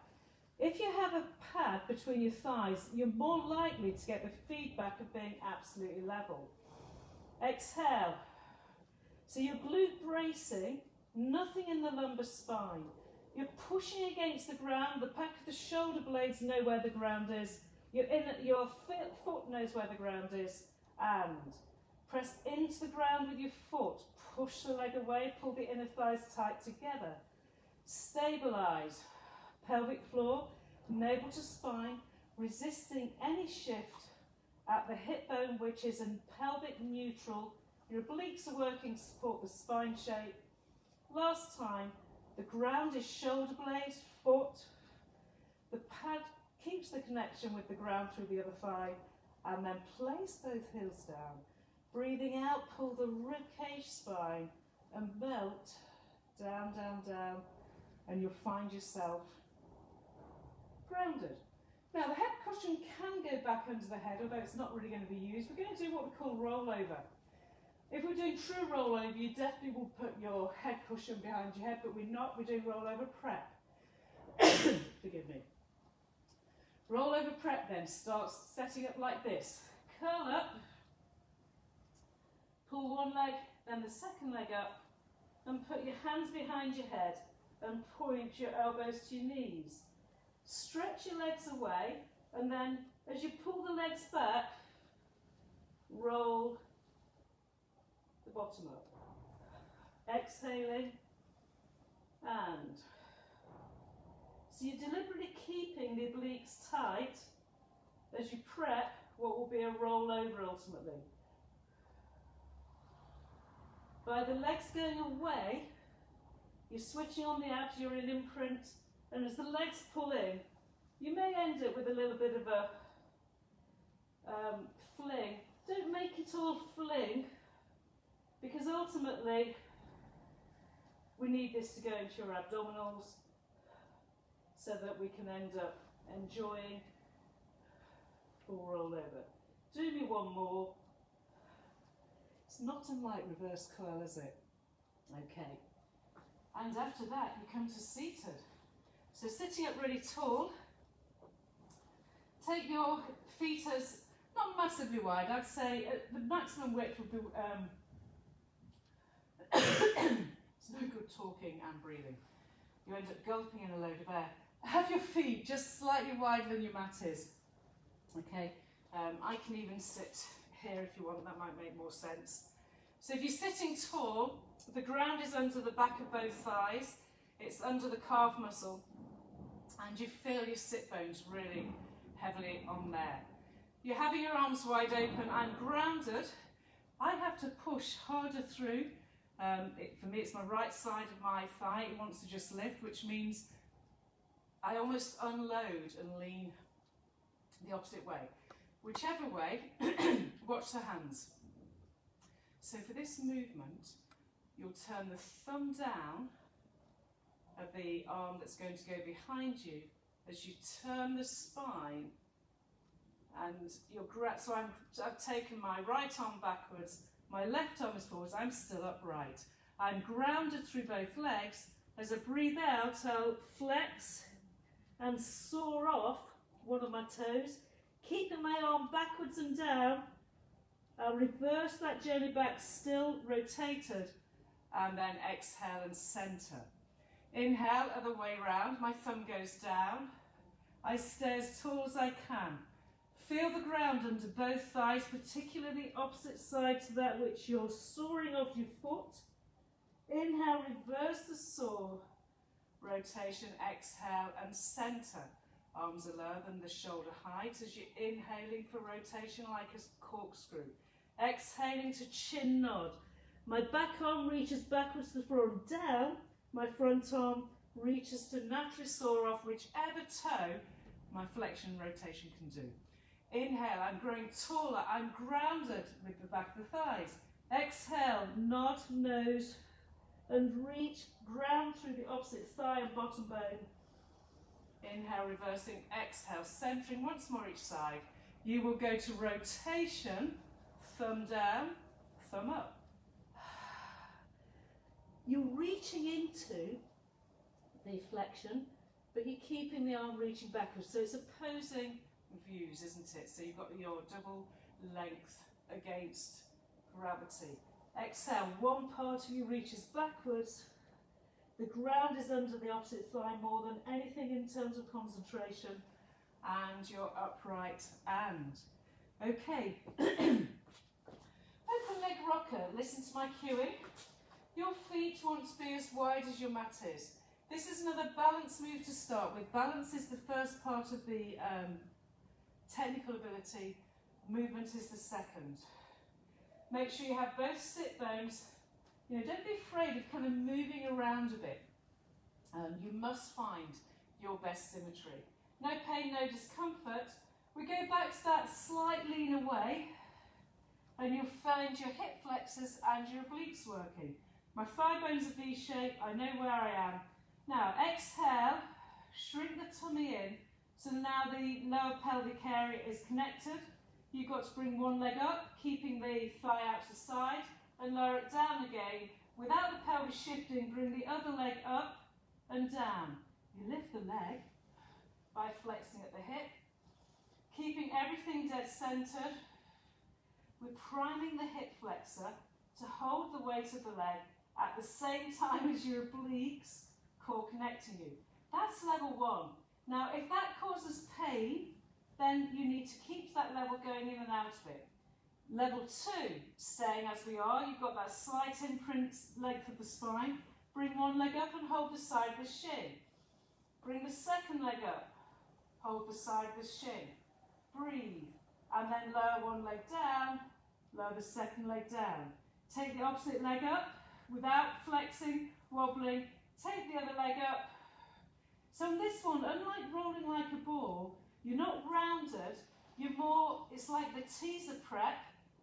If you have a pad between your thighs, you're more likely to get the feedback of being absolutely level. Exhale. So you're glute bracing, nothing in the lumbar spine. You're pushing against the ground, the back of the shoulder blades know where the ground is, your foot knows where the ground is, and press into the ground with your foot, push the leg away, pull the inner thighs tight together. Stabilise. Pelvic floor, navel to spine, resisting any shift at the hip bone, which is in pelvic neutral. Your obliques are working to support the spine shape. Last time, the ground is shoulder blade, foot. The pad keeps the connection with the ground through the other thigh, and then place both heels down. Breathing out, pull the ribcage spine and melt down, down, down, and you'll find yourself grounded. Now the head cushion can go back under the head, although it's not really going to be used. We're going to do what we call rollover. If we're doing true rollover, you definitely will put your head cushion behind your head, but we're not. We're doing rollover prep. Forgive me. Rollover prep then starts setting up like this. Curl up, pull one leg, then the second leg up, and put your hands behind your head and point your elbows to your knees. Stretch your legs away, and then as you pull the legs back, roll the bottom up. Exhaling, and so you're deliberately keeping the obliques tight as you prep what will be a rollover ultimately. By the legs going away, you're switching on the abs, you're in imprint, and as the legs pull in, you may end up with a little bit of a fling. Don't make it all fling, because ultimately we need this to go into your abdominals so that we can end up enjoying full rollover. Do me one more. It's not unlike reverse curl, is it? Okay. And after that, you come to seated. So sitting up really tall, take your feet as, not massively wide, I'd say the maximum width would be, it's no good talking and breathing. You end up gulping in a load of air. Have your feet just slightly wider than your mat is. Okay, I can even sit here if you want, that might make more sense. So if you're sitting tall, the ground is under the back of both thighs, it's under the calf muscle, and you feel your sit bones really heavily on there. You're having your arms wide open. I'm grounded. I have to push harder through. For me, it's my right side of my thigh. It wants to just lift, which means I almost unload and lean the opposite way. Whichever way, watch the hands. So for this movement, you'll turn the thumb down of the arm that's going to go behind you as you turn the spine, and you'll so I've taken my right arm backwards, my left arm is forwards, I'm still upright. I'm grounded through both legs. As I breathe out, I'll flex and soar off one of my toes, keeping my arm backwards and down. I'll reverse that journey back, still rotated, and then exhale and center. Inhale, other way round, my thumb goes down. I stay as tall as I can. Feel the ground under both thighs, particularly opposite side to that which you're soaring off your foot. Inhale, reverse the soar. Rotation, exhale and center. Arms are lower than the shoulder height as you're inhaling for rotation like a corkscrew. Exhaling to chin nod. My back arm reaches backwards to the floor and down. My front arm reaches to naturally soar off whichever toe my flexion and rotation can do. Inhale, I'm growing taller. I'm grounded with the back of the thighs. Exhale, nod, nose, and reach, ground through the opposite thigh and bottom bone. Inhale, reversing, exhale, centering once more each side. You will go to rotation, thumb down, thumb up. You're reaching into the flexion, but you're keeping the arm reaching backwards. So it's opposing views, isn't it? So you've got your double length against gravity. exhale, one part of you reaches backwards. The ground is under the opposite thigh more than anything in terms of concentration. And you're upright and. Okay. Open leg rocker. Listen to my cueing. Your feet want to be as wide as your mat is. This is another balance move to start with. Balance is the first part of the technical ability. Movement is the second. Make sure you have both sit bones. You know, don't be afraid of kind of moving around a bit. You must find your best symmetry. No pain, no discomfort. We go back to that slight lean away and you'll find your hip flexors and your obliques working. My thigh bones are V-shaped, I know where I am. Now exhale, shrink the tummy in, so now the lower pelvic area is connected. You've got to bring one leg up, keeping the thigh out to the side, and lower it down again. Without the pelvis shifting, bring the other leg up and down. You lift the leg by flexing at the hip, keeping everything dead centered. We're priming the hip flexor to hold the weight of the leg at the same time as your obliques, core connecting you. That's level one. Now, if that causes pain, then you need to keep that level going in and out of it. Level two, staying as we are, you've got that slight imprint length of the spine. Bring one leg up and hold the side of the shin. Bring the second leg up, hold the side of the shin. Breathe, and then lower one leg down, lower the second leg down. Take the opposite leg up without flexing, wobbling. Take the other leg up. So on this one, unlike rolling like a ball, you're not rounded, you're more, it's like the teaser prep,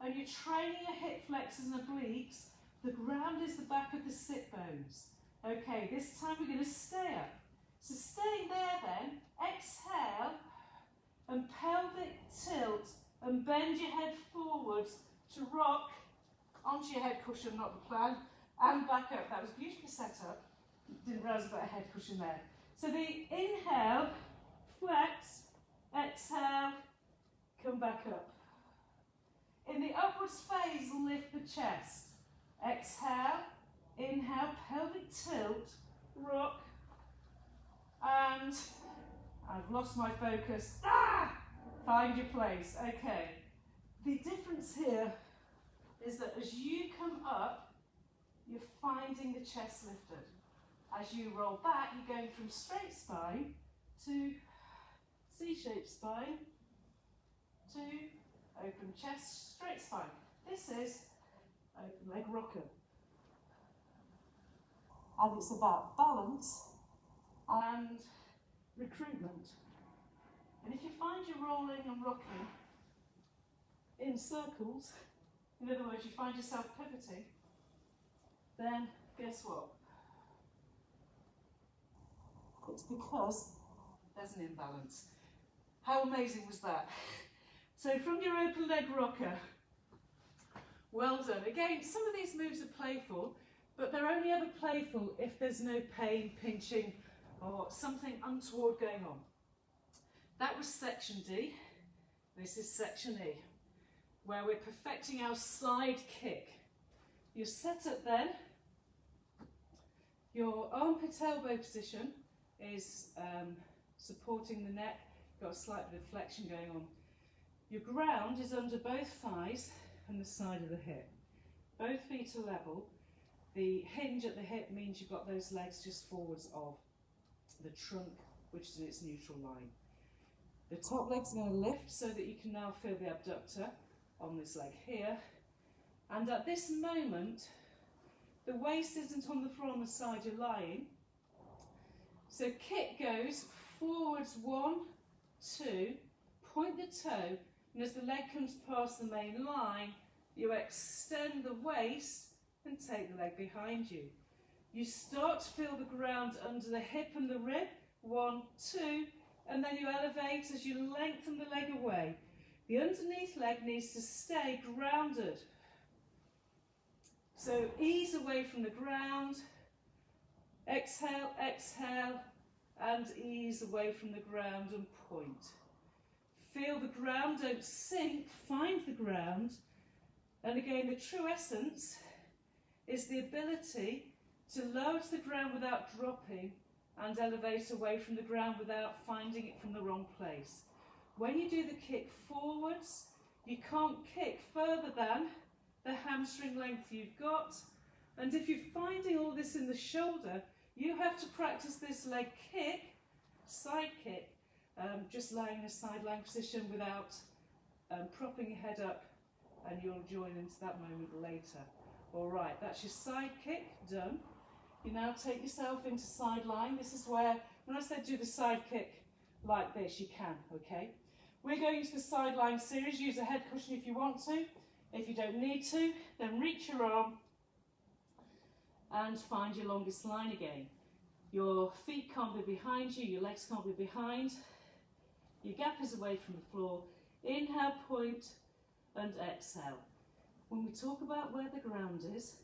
and you're training your hip flexors and obliques. The ground is the back of the sit bones. Okay, this time we're going to stay up. So staying there then, exhale, and pelvic tilt, and bend your head forwards to rock onto your head cushion, not the plan, and back up. That was beautifully set up. Didn't realise about a head cushion there. So the inhale, flex, exhale, come back up. In the upwards phase, lift the chest. Exhale, inhale, pelvic tilt, rock, and I've lost my focus. Find your place. Okay. The difference here is that as you come up, you're finding the chest lifted. As you roll back, you're going from straight spine to C-shaped spine to open chest, straight spine. This is open leg rocker. And it's about balance and recruitment. And if you find you're rolling and rocking in circles, in other words, you find yourself pivoting, then guess what? It's because there's an imbalance. How amazing was that? So from your open leg rocker, well done. Again, some of these moves are playful, but they're only ever playful if there's no pain, pinching, or something untoward going on. That was section D. This is section E, where we're perfecting our side kick. You set up then. Your armpit elbow position is supporting the neck. Got a slight bit of flexion going on. Your ground is under both thighs and the side of the hip. Both feet are level. The hinge at the hip means you've got those legs just forwards of the trunk, which is in its neutral line. The top leg's going to lift so that you can now feel the abductor on this leg here. And at this moment, the waist isn't on the floor on the side you're lying. So kick goes forwards 1, 2, point the toe, and as the leg comes past the main line, you extend the waist and take the leg behind you. You start to feel the ground under the hip and the rib. 1, 2, and then you elevate as you lengthen the leg away. The underneath leg needs to stay grounded. So ease away from the ground. Exhale, exhale, and ease away from the ground and point. Feel the ground, don't sink, find the ground. And again, the true essence is the ability to lower to the ground without dropping and elevate away from the ground without finding it from the wrong place. When you do the kick forwards, you can't kick further than the hamstring length you've got. And if you're finding all this in the shoulder, you have to practice this leg kick, side kick, just lying in a side lying position without propping your head up, and you'll join into that moment later. All right, that's your side kick, done. You now take yourself into side lying. This is where, when I said do the side kick like this, you can, okay? We're going into the side lying series. Use a head cushion if you want to. If you don't need to, then reach your arm and find your longest line again. Your feet can't be behind you, your legs can't be behind. Your gap is away from the floor. Inhale, point, and exhale. When we talk about where the ground is,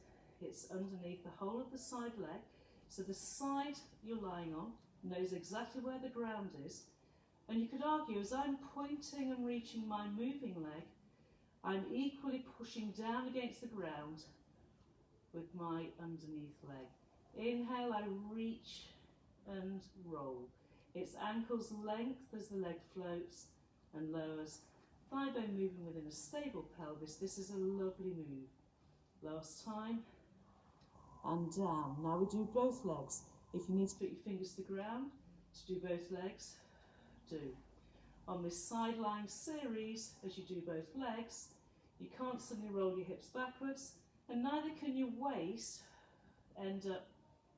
it's underneath the whole of the side leg. So the side you're lying on knows exactly where the ground is. And you could argue, as I'm pointing and reaching my moving leg, I'm equally pushing down against the ground with my underneath leg. Inhale, I reach and roll. It's ankles length as the leg floats and lowers. Thigh bone moving within a stable pelvis. This is a lovely move. Last time. And down. Now we do both legs. If you need to put your fingers to the ground to do both legs, do. On this side lying series, as you do both legs, you can't suddenly roll your hips backwards, and neither can your waist end up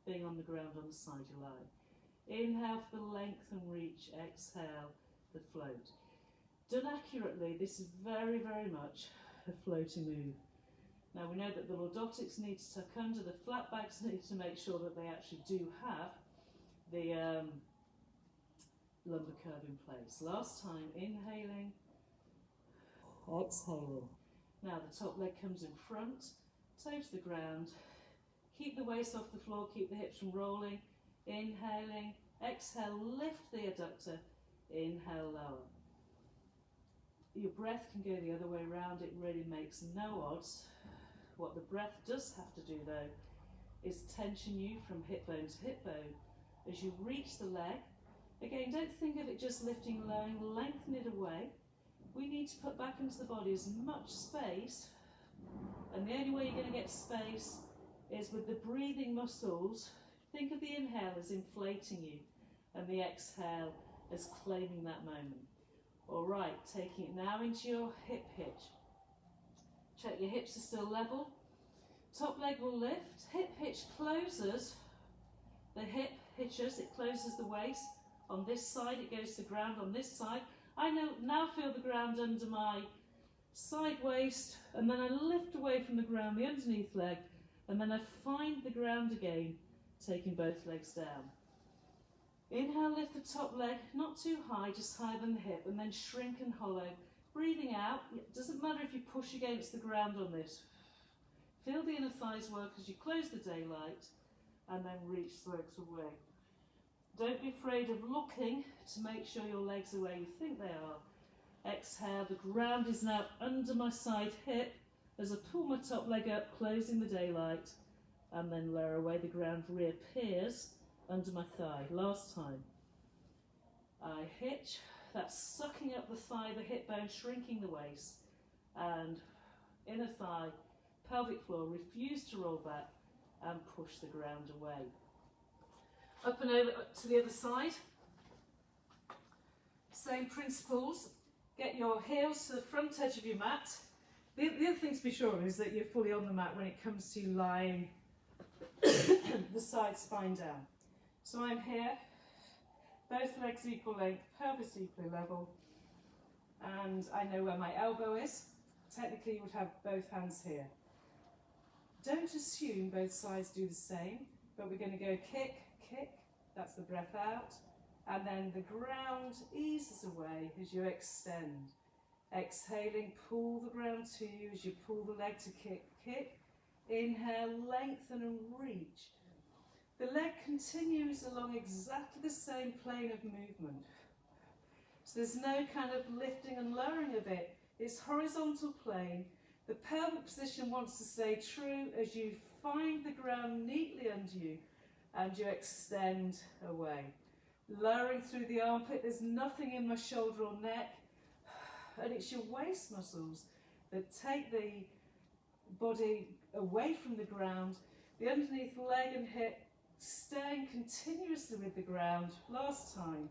being on the ground on the side you lie. Inhale for the length and reach, exhale, the float. Done accurately, this is very, very much a floating move. Now we know that the lordotics need to tuck under, the flat backs need to make sure that they actually do have the lumbar curve in place. Last time, inhaling, exhaling. Now the top leg comes in front, toe to the ground, keep the waist off the floor, keep the hips from rolling, inhaling, exhale, lift the adductor, inhale, lower. Your breath can go the other way around, it really makes no odds. What the breath does have to do though is tension you from hip bone to hip bone as you reach the leg. Again, don't think of it just lifting, lowering, lengthen it away. We need to put back into the body as much space, and the only way you're going to get space is with the breathing muscles. Think of the inhale as inflating you and the exhale as claiming that moment. All right, taking it now into your hip hitch. Check your hips are still level. Top leg will lift. Hip hitch closes the hip hitches, it closes the waist. On this side, it goes to the ground. On this side, I now feel the ground under my side waist, and then I lift away from the ground, the underneath leg, and then I find the ground again, taking both legs down. Inhale, lift the top leg, not too high, just higher than the hip, and then shrink and hollow. Breathing out, it doesn't matter if you push against the ground on this. Feel the inner thighs work as you close the daylight, and then reach the legs away. Don't be afraid of looking to make sure your legs are where you think they are. Exhale, the ground is now under my side hip as I pull my top leg up, closing the daylight, and then lower away. The ground reappears under my thigh. Last time. I hitch, that's sucking up the thigh, the hip bone, shrinking the waist, and inner thigh, pelvic floor, refuse to roll back and push the ground away. Up and over to the other side. Same principles. Get your heels to the front edge of your mat. The other thing to be sure of is that you're fully on the mat when it comes to lying the side spine down. So I'm here, both legs equal length, pelvis equally level, and I know where my elbow is. Technically you would have both hands here. Don't assume both sides do the same. but we're going to go kick, kick, that's the breath out, and then the ground eases away as you extend. Exhaling, pull the ground to you as you pull the leg to kick, kick. Inhale, lengthen and reach. The leg continues along exactly the same plane of movement. So there's no kind of lifting and lowering of it. It's horizontal plane. The pelvic position wants to stay true as you find the ground neatly under you and you extend away. Lowering through the armpit, there's nothing in my shoulder or neck, and it's your waist muscles that take the body away from the ground, the underneath leg and hip staying continuously with the ground. Last time.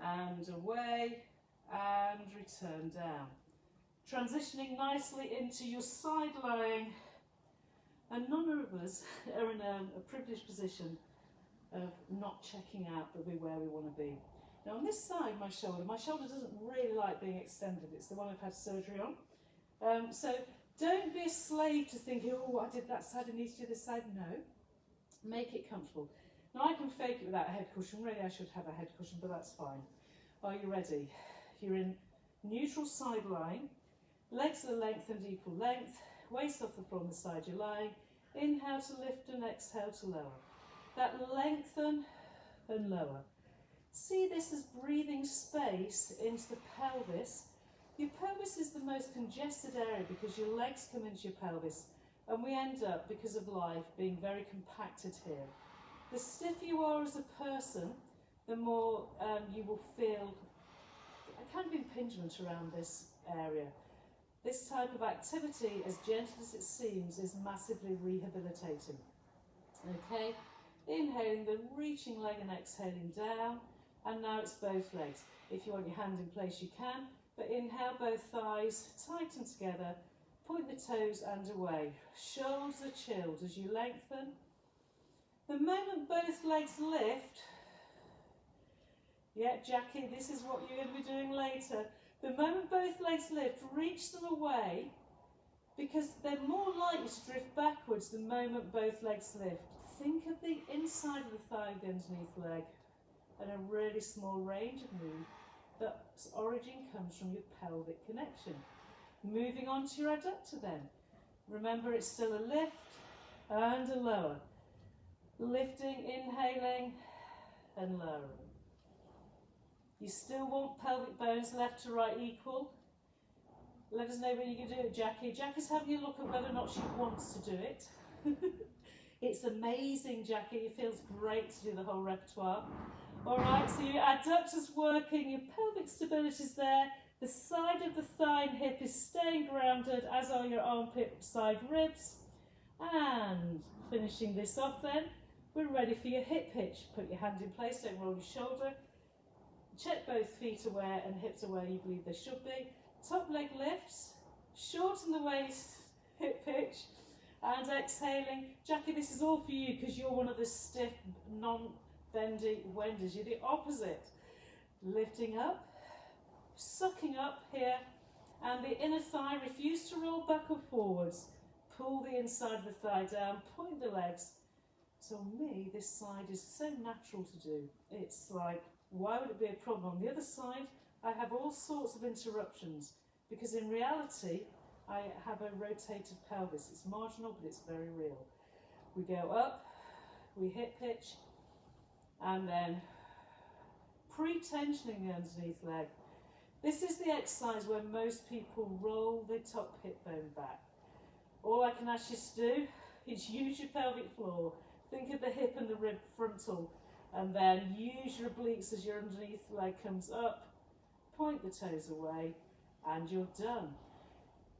And away and return down. Transitioning nicely into your side lying, and none of us are in a privileged position of not checking out that we're where we want to be. Now on this side, my shoulder doesn't really like being extended. It's the one I've had surgery on. So don't be a slave to thinking, oh, I did that side, I need to do this side. No, make it comfortable. Now I can fake it without a head cushion. Really, I should have a head cushion, but that's fine. Are you ready? You're in neutral side lying. Legs are lengthened equal length. Waist off the floor on the side you're lying. Inhale to lift and exhale to lower. That lengthen and lower. See this as breathing space into the pelvis. Your pelvis is the most congested area because your legs come into your pelvis, and we end up, because of life, being very compacted here. The stiffer you are as a person, the more you will feel a kind of impingement around this area. This type of activity, as gentle as it seems, is massively rehabilitating. Okay, inhaling, then reaching leg and exhaling down, and now it's both legs. If you want your hand in place, you can, but inhale, both thighs tighten together, point the toes and away. Shoulders are chilled as you lengthen. The moment both legs lift, yeah, Jackie, this is what you're going to be doing later. The moment both legs lift, reach them away, because they're more likely to drift backwards the moment both legs lift. Think of the inside of the thigh, the underneath leg, and a really small range of move. That's origin comes from your pelvic connection. Moving on to your adductor then. Remember, it's still a lift and a lower. Lifting, inhaling, and lowering. You still want pelvic bones left to right equal. Let us know when you can do it, Jackie. Jackie's having a look at whether or not she wants to do it. It's amazing, Jackie. It feels great to do the whole repertoire. All right, so your adductors working, your pelvic stability's there. The side of the thigh and hip is staying grounded, as are your armpit side ribs. And finishing this off then, we're ready for your hip hitch. Put your hand in place, don't roll your shoulder. Check both feet are where and hips are where you believe they should be. Top leg lifts, shorten the waist, hip hitch, and exhaling. Jackie, this is all for you because you're one of the stiff, non-bendy wenders. You're the opposite. Lifting up, sucking up here, and the inner thigh, refuse to roll back or forwards. Pull the inside of the thigh down, point the legs. So me, this side is so natural to do. It's like, why would it be a problem? On the other side, I have all sorts of interruptions because in reality, I have a rotated pelvis. It's marginal, but it's very real. We go up, we hip hitch, and then pre-tensioning the underneath leg. This is the exercise where most people roll the top hip bone back. All I can ask you to do is use your pelvic floor. Think of the hip and the rib frontal, and then use your obliques as your underneath leg comes up, point the toes away, and you're done.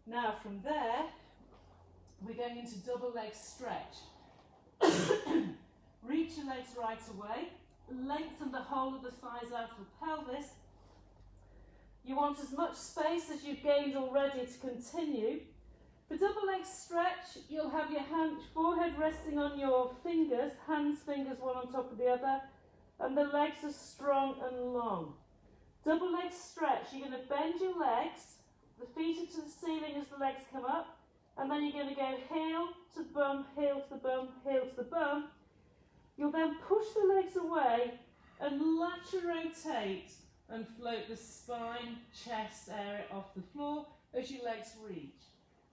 Now from there, we're going into double leg stretch. Reach your legs right away, lengthen the whole of the thighs out of the pelvis. You want as much space as you've gained already to continue. For double leg stretch, you'll have your forehead resting on your fingers, hands, fingers, one on top of the other, and the legs are strong and long. Double leg stretch, you're going to bend your legs, the feet are to the ceiling as the legs come up, and then you're going to go heel to the bum, heel to the bum, heel to the bum, You'll then push the legs away and lateral rotate and float the spine, chest area off the floor as your legs reach.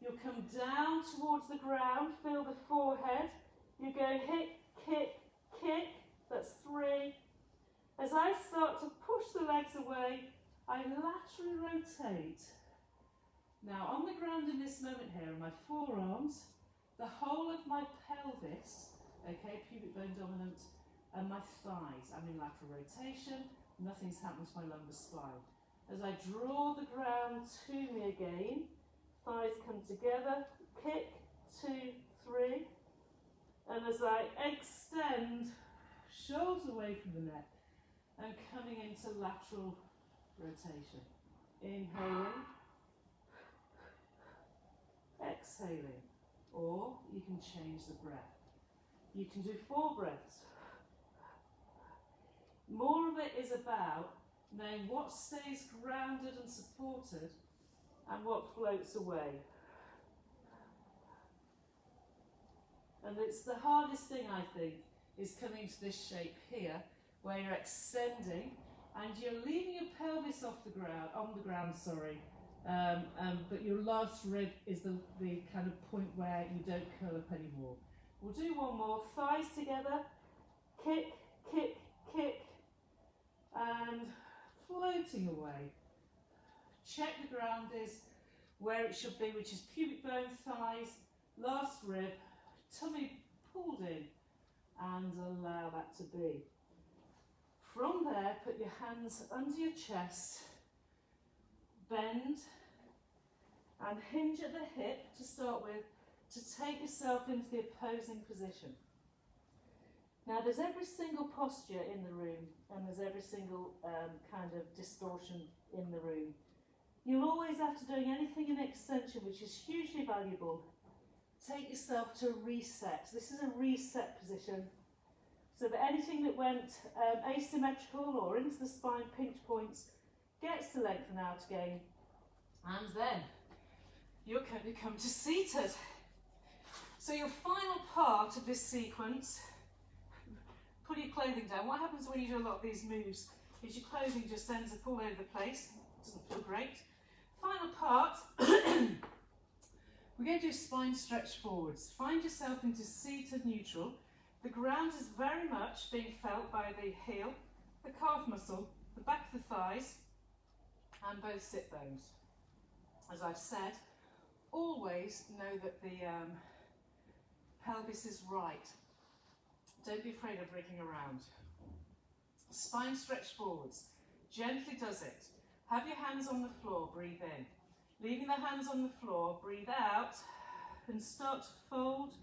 You'll come down towards the ground, feel the forehead. You go hip, kick, kick, that's 3. As I start to push the legs away, I laterally rotate. Now on the ground in this moment here are my forearms, the whole of my pelvis, okay, pubic bone dominant, and my thighs. I'm in lateral rotation, nothing's happened to my lumbar spine. As I draw the ground to me again, thighs come together, kick, 2, 3, and as I extend, shoulders away from the neck, and coming into lateral rotation. Inhaling, exhaling, or you can change the breath. You can do 4 breaths. More of it is about knowing what stays grounded and supported and what floats away. And it's the hardest thing, I think, is coming to this shape here, where you're extending and you're leaving your pelvis off the ground, but your last rib is the kind of point where you don't curl up anymore. We'll do one more. Thighs together, kick, kick, kick, and floating away. Check the ground is where it should be, which is pubic bone, thighs, last rib, tummy pulled in, and allow that to be. From there, put your hands under your chest, bend, and hinge at the hip to start with, to take yourself into the opposing position. Now there's every single posture in the room, and there's every single kind of distortion in the room. You'll always, after doing anything in extension, which is hugely valuable, take yourself to a reset. This is a reset position, so that anything that went asymmetrical or into the spine pinch points gets to lengthen out again, and then you're going to come to seated. So your final part of this sequence, put your clothing down. What happens when you do a lot of these moves is your clothing just ends up all over the place. Doesn't feel great. Final part, we're going to do spine stretch forwards. Find yourself into seated neutral. The ground is very much being felt by the heel, the calf muscle, the back of the thighs, and both sit bones. As I've said, always know that the pelvis is right. Don't be afraid of wriggling around. Spine stretch forwards. Gently does it. Have your hands on the floor, breathe in. Leaving the hands on the floor, breathe out, and start to fold,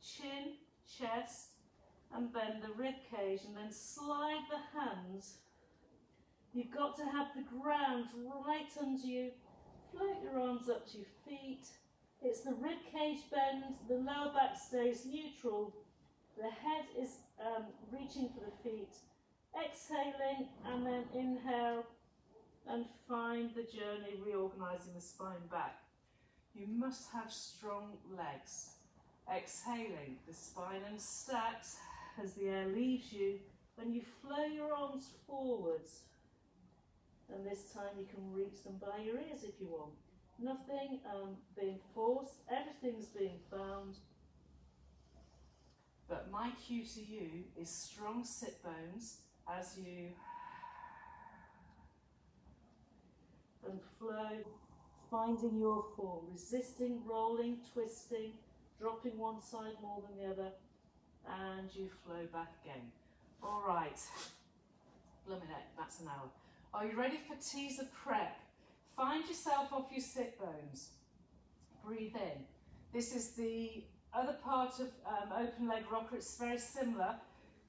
chin, chest, and bend the rib cage, and then slide the hands. You've got to have the ground right under you. Float your arms up to your feet. It's the rib cage bend, the lower back stays neutral. The head is reaching for the feet. Exhaling, and then inhale, and find the journey reorganising the spine back. You must have strong legs. Exhaling, the spine unstacks as the air leaves you, and you flow your arms forwards. And this time you can reach them by your ears if you want. Nothing being forced, everything's being found. But my cue to you is strong sit bones as you and flow, finding your form, resisting, rolling, twisting, dropping one side more than the other, and you flow back again. All right, blooming heck, that's an hour. Are you ready for teaser prep? Find yourself off your sit bones. Breathe in. This is the other part of open leg rocker. It's very similar.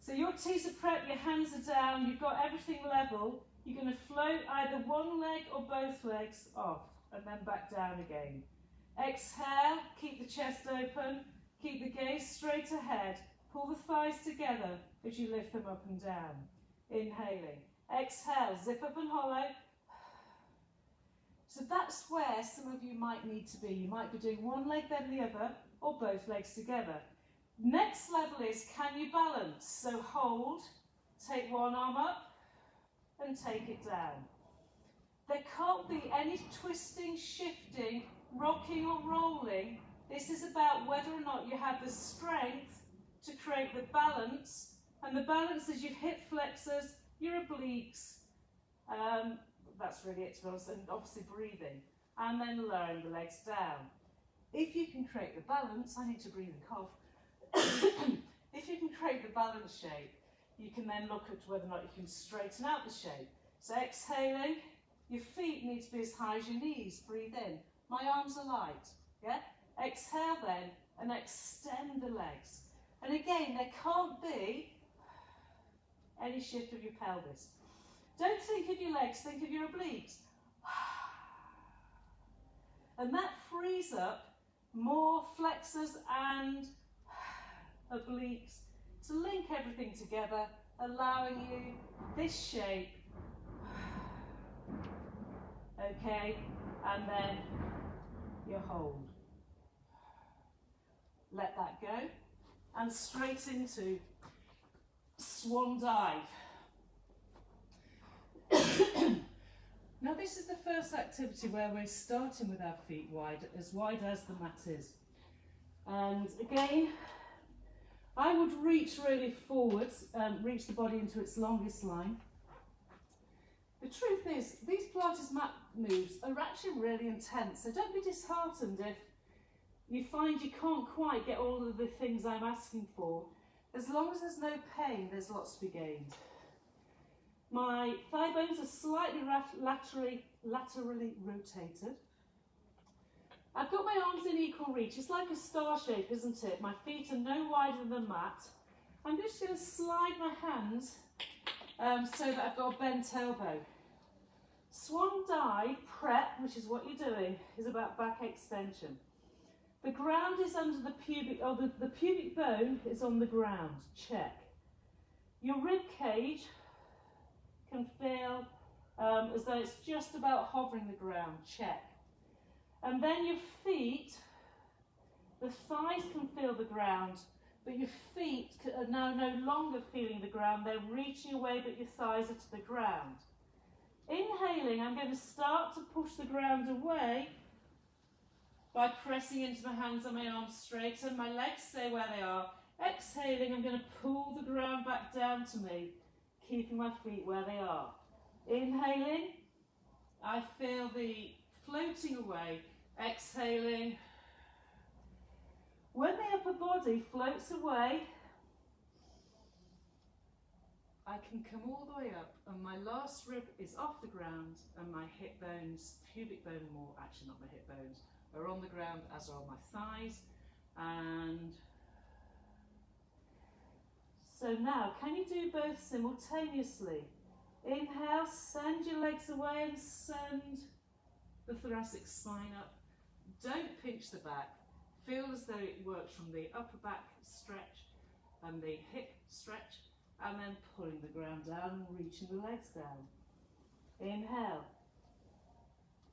So your teaser prep, your hands are down, you've got everything level. You're going to float either one leg or both legs off and then back down again. Exhale, keep the chest open, keep the gaze straight ahead. Pull the thighs together as you lift them up and down. Inhaling. Exhale, zip up and hollow. So that's where some of you might need to be. You might be doing one leg then the other, or both legs together. Next level is, can you balance? So hold, take one arm up and take it down. There can't be any twisting, shifting, rocking or rolling. This is about whether or not you have the strength to create the balance, and the balance is your hip flexors, your obliques. That's really it, to be honest, and obviously breathing, and then lowering the legs down. If you can create the balance, I need to breathe and cough. If you can create the balance shape, you can then look at whether or not you can straighten out the shape. So exhaling, your feet need to be as high as your knees. Breathe in. My arms are light. Yeah? Exhale then and extend the legs. And again, there can't be any shift of your pelvis. Don't think of your legs, think of your obliques. And that frees up more flexors and obliques to link everything together, allowing you this shape. Okay, and then your hold. Let that go, and straight into swan dive. Now this is the first activity where we're starting with our feet wide as the mat is. And again, I would reach really forwards, reach the body into its longest line. The truth is, these Pilates mat moves are actually really intense, so don't be disheartened if you find you can't quite get all of the things I'm asking for. As long as there's no pain, there's lots to be gained. My thigh bones are slightly laterally rotated. I've got my arms in equal reach. It's like a star shape, isn't it? My feet are no wider than the mat. I'm just going to slide my hands so that I've got a bent elbow. Swan dive prep, which is what you're doing, is about back extension. The ground is under the pubic, the pubic bone is on the ground, check. Your rib cage can feel as though it's just about hovering the ground, check. And then your feet, the thighs can feel the ground, but your feet are now no longer feeling the ground, they're reaching away, but your thighs are to the ground. Inhaling, I'm going to start to push the ground away by pressing into my hands and my arms straight, and my legs stay where they are. Exhaling, I'm going to pull the ground back down to me, keeping my feet where they are. Inhaling, I feel the floating away. Exhaling. When the upper body floats away, I can come all the way up and my last rib is off the ground and my hip bones, pubic bone more, actually not my hip bones, are on the ground, as are my thighs. And so now, can you do both simultaneously? Inhale, send your legs away and send the thoracic spine up. Don't pinch the back. Feel as though it works from the upper back stretch and the hip stretch, and then pulling the ground down and reaching the legs down. Inhale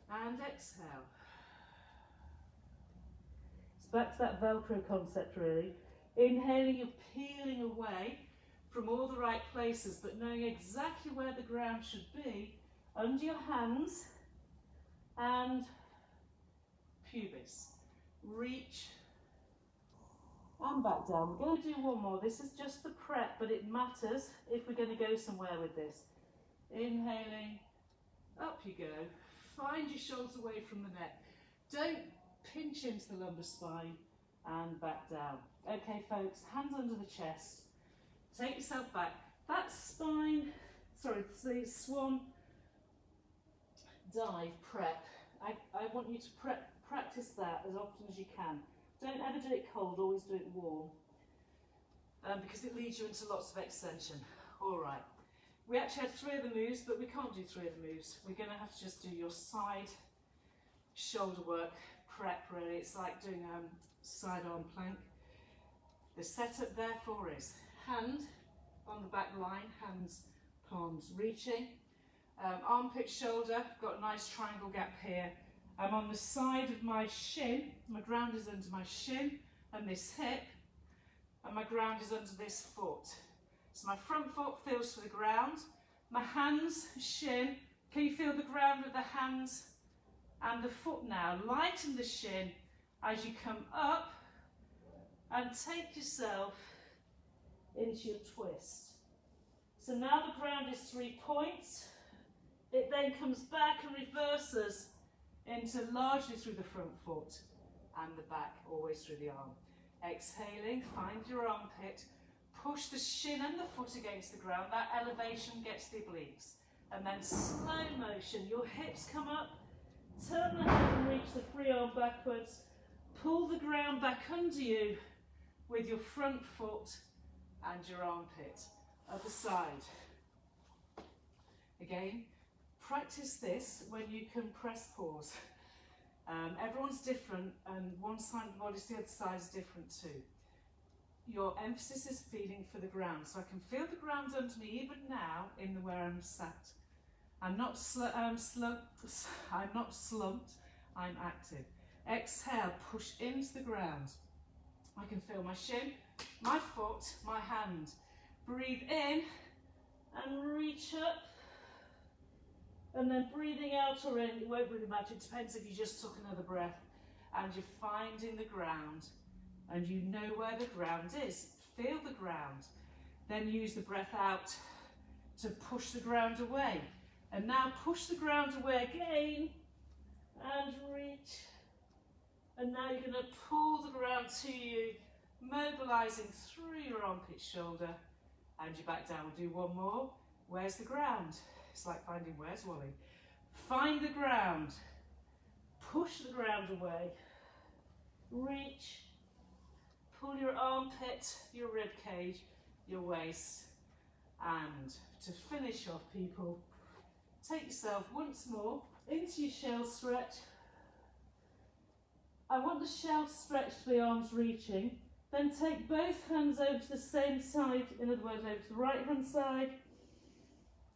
and exhale. It's back to that Velcro concept really. Inhaling, you're peeling away from all the right places, but knowing exactly where the ground should be under your hands and pubis. Reach and back down. We're going to do one more. This is just the prep, but it matters if we're going to go somewhere with this. Inhaling, up you go. Find your shoulders away from the neck. Don't pinch into the lumbar spine and back down. Okay folks, hands under the chest. Take yourself back. That spine, sorry, the swan dive prep. I want you to practice that as often as you can. Don't ever do it cold, always do it warm. Because it leads you into lots of extension. All right. We actually had 3 of the moves, but we can't do 3 of the moves. We're going to have to just do your side shoulder work prep, really. It's like doing a side arm plank. The setup therefore is hand on the back line, hands, palms reaching. Armpit, shoulder, got a nice triangle gap here. I'm on the side of my shin, my ground is under my shin and this hip. and my ground is under this foot. So my front foot feels to the ground, my hands, shin, can you feel the ground with the hands and the foot now? Lighten the shin as you come up and take yourself into your twist. So now the ground is 3 points. It then comes back and reverses into largely through the front foot and the back, always through the arm. Exhaling, find your armpit, push the shin and the foot against the ground. That elevation gets the obliques. And then slow motion, your hips come up, turn the head and reach the free arm backwards, pull the ground back under you with your front foot and your armpit. Other side. Again, practice this when you can press pause. Everyone's different, and one side of the body to the other side is different too. Your emphasis is feeling for the ground, so I can feel the ground under me even now in the where I'm sat. I'm not slumped, I'm active. Exhale, push into the ground. I can feel my shin, my foot, my hand. Breathe in and reach up. And then breathing out or in, it won't really matter, it depends if you just took another breath. And you're finding the ground, and you know where the ground is. Feel the ground. Then use the breath out to push the ground away. And now push the ground away again, and reach. And now you're going to pull the ground to you, mobilising through your armpit, shoulder, and you back down. We'll do one more. Where's the ground? It's like finding where's Wally. Find the ground. Push the ground away. Reach. Pull your armpit, your rib cage, your waist. And to finish off, people, take yourself once more into your shell stretch. I want the shell stretch to the arms reaching. Then take both hands over to the same side, in other words, over to the right hand side.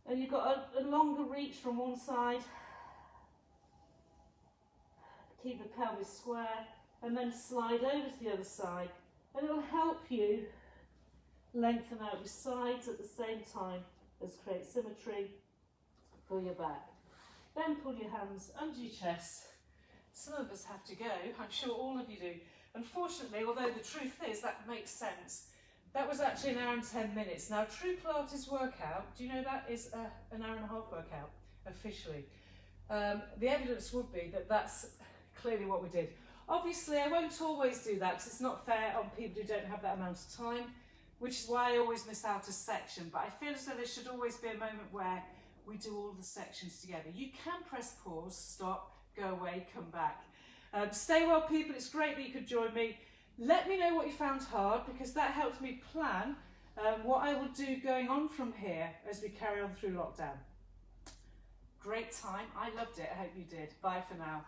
And you've got a longer reach from one side. Keep the pelvis square, and then slide over to the other side. And it'll help you lengthen out your sides at the same time as create symmetry for your back. Then pull your hands under your chest. Some of us have to go, I'm sure all of you do. Unfortunately, although the truth is that makes sense, that was actually 1 hour and 10 minutes. Now, true Pilates workout, do you know that is an hour and a half workout, officially? The evidence would be that that's clearly what we did. Obviously, I won't always do that because it's not fair on people who don't have that amount of time, which is why I always miss out a section. But I feel as though there should always be a moment where we do all the sections together. You can press pause, stop, go away, come back. Stay well, people. It's great that you could join me. Let me know what you found hard, because that helps me plan what I will do going on from here as we carry on through lockdown. Great time. I loved it. I hope you did. Bye for now.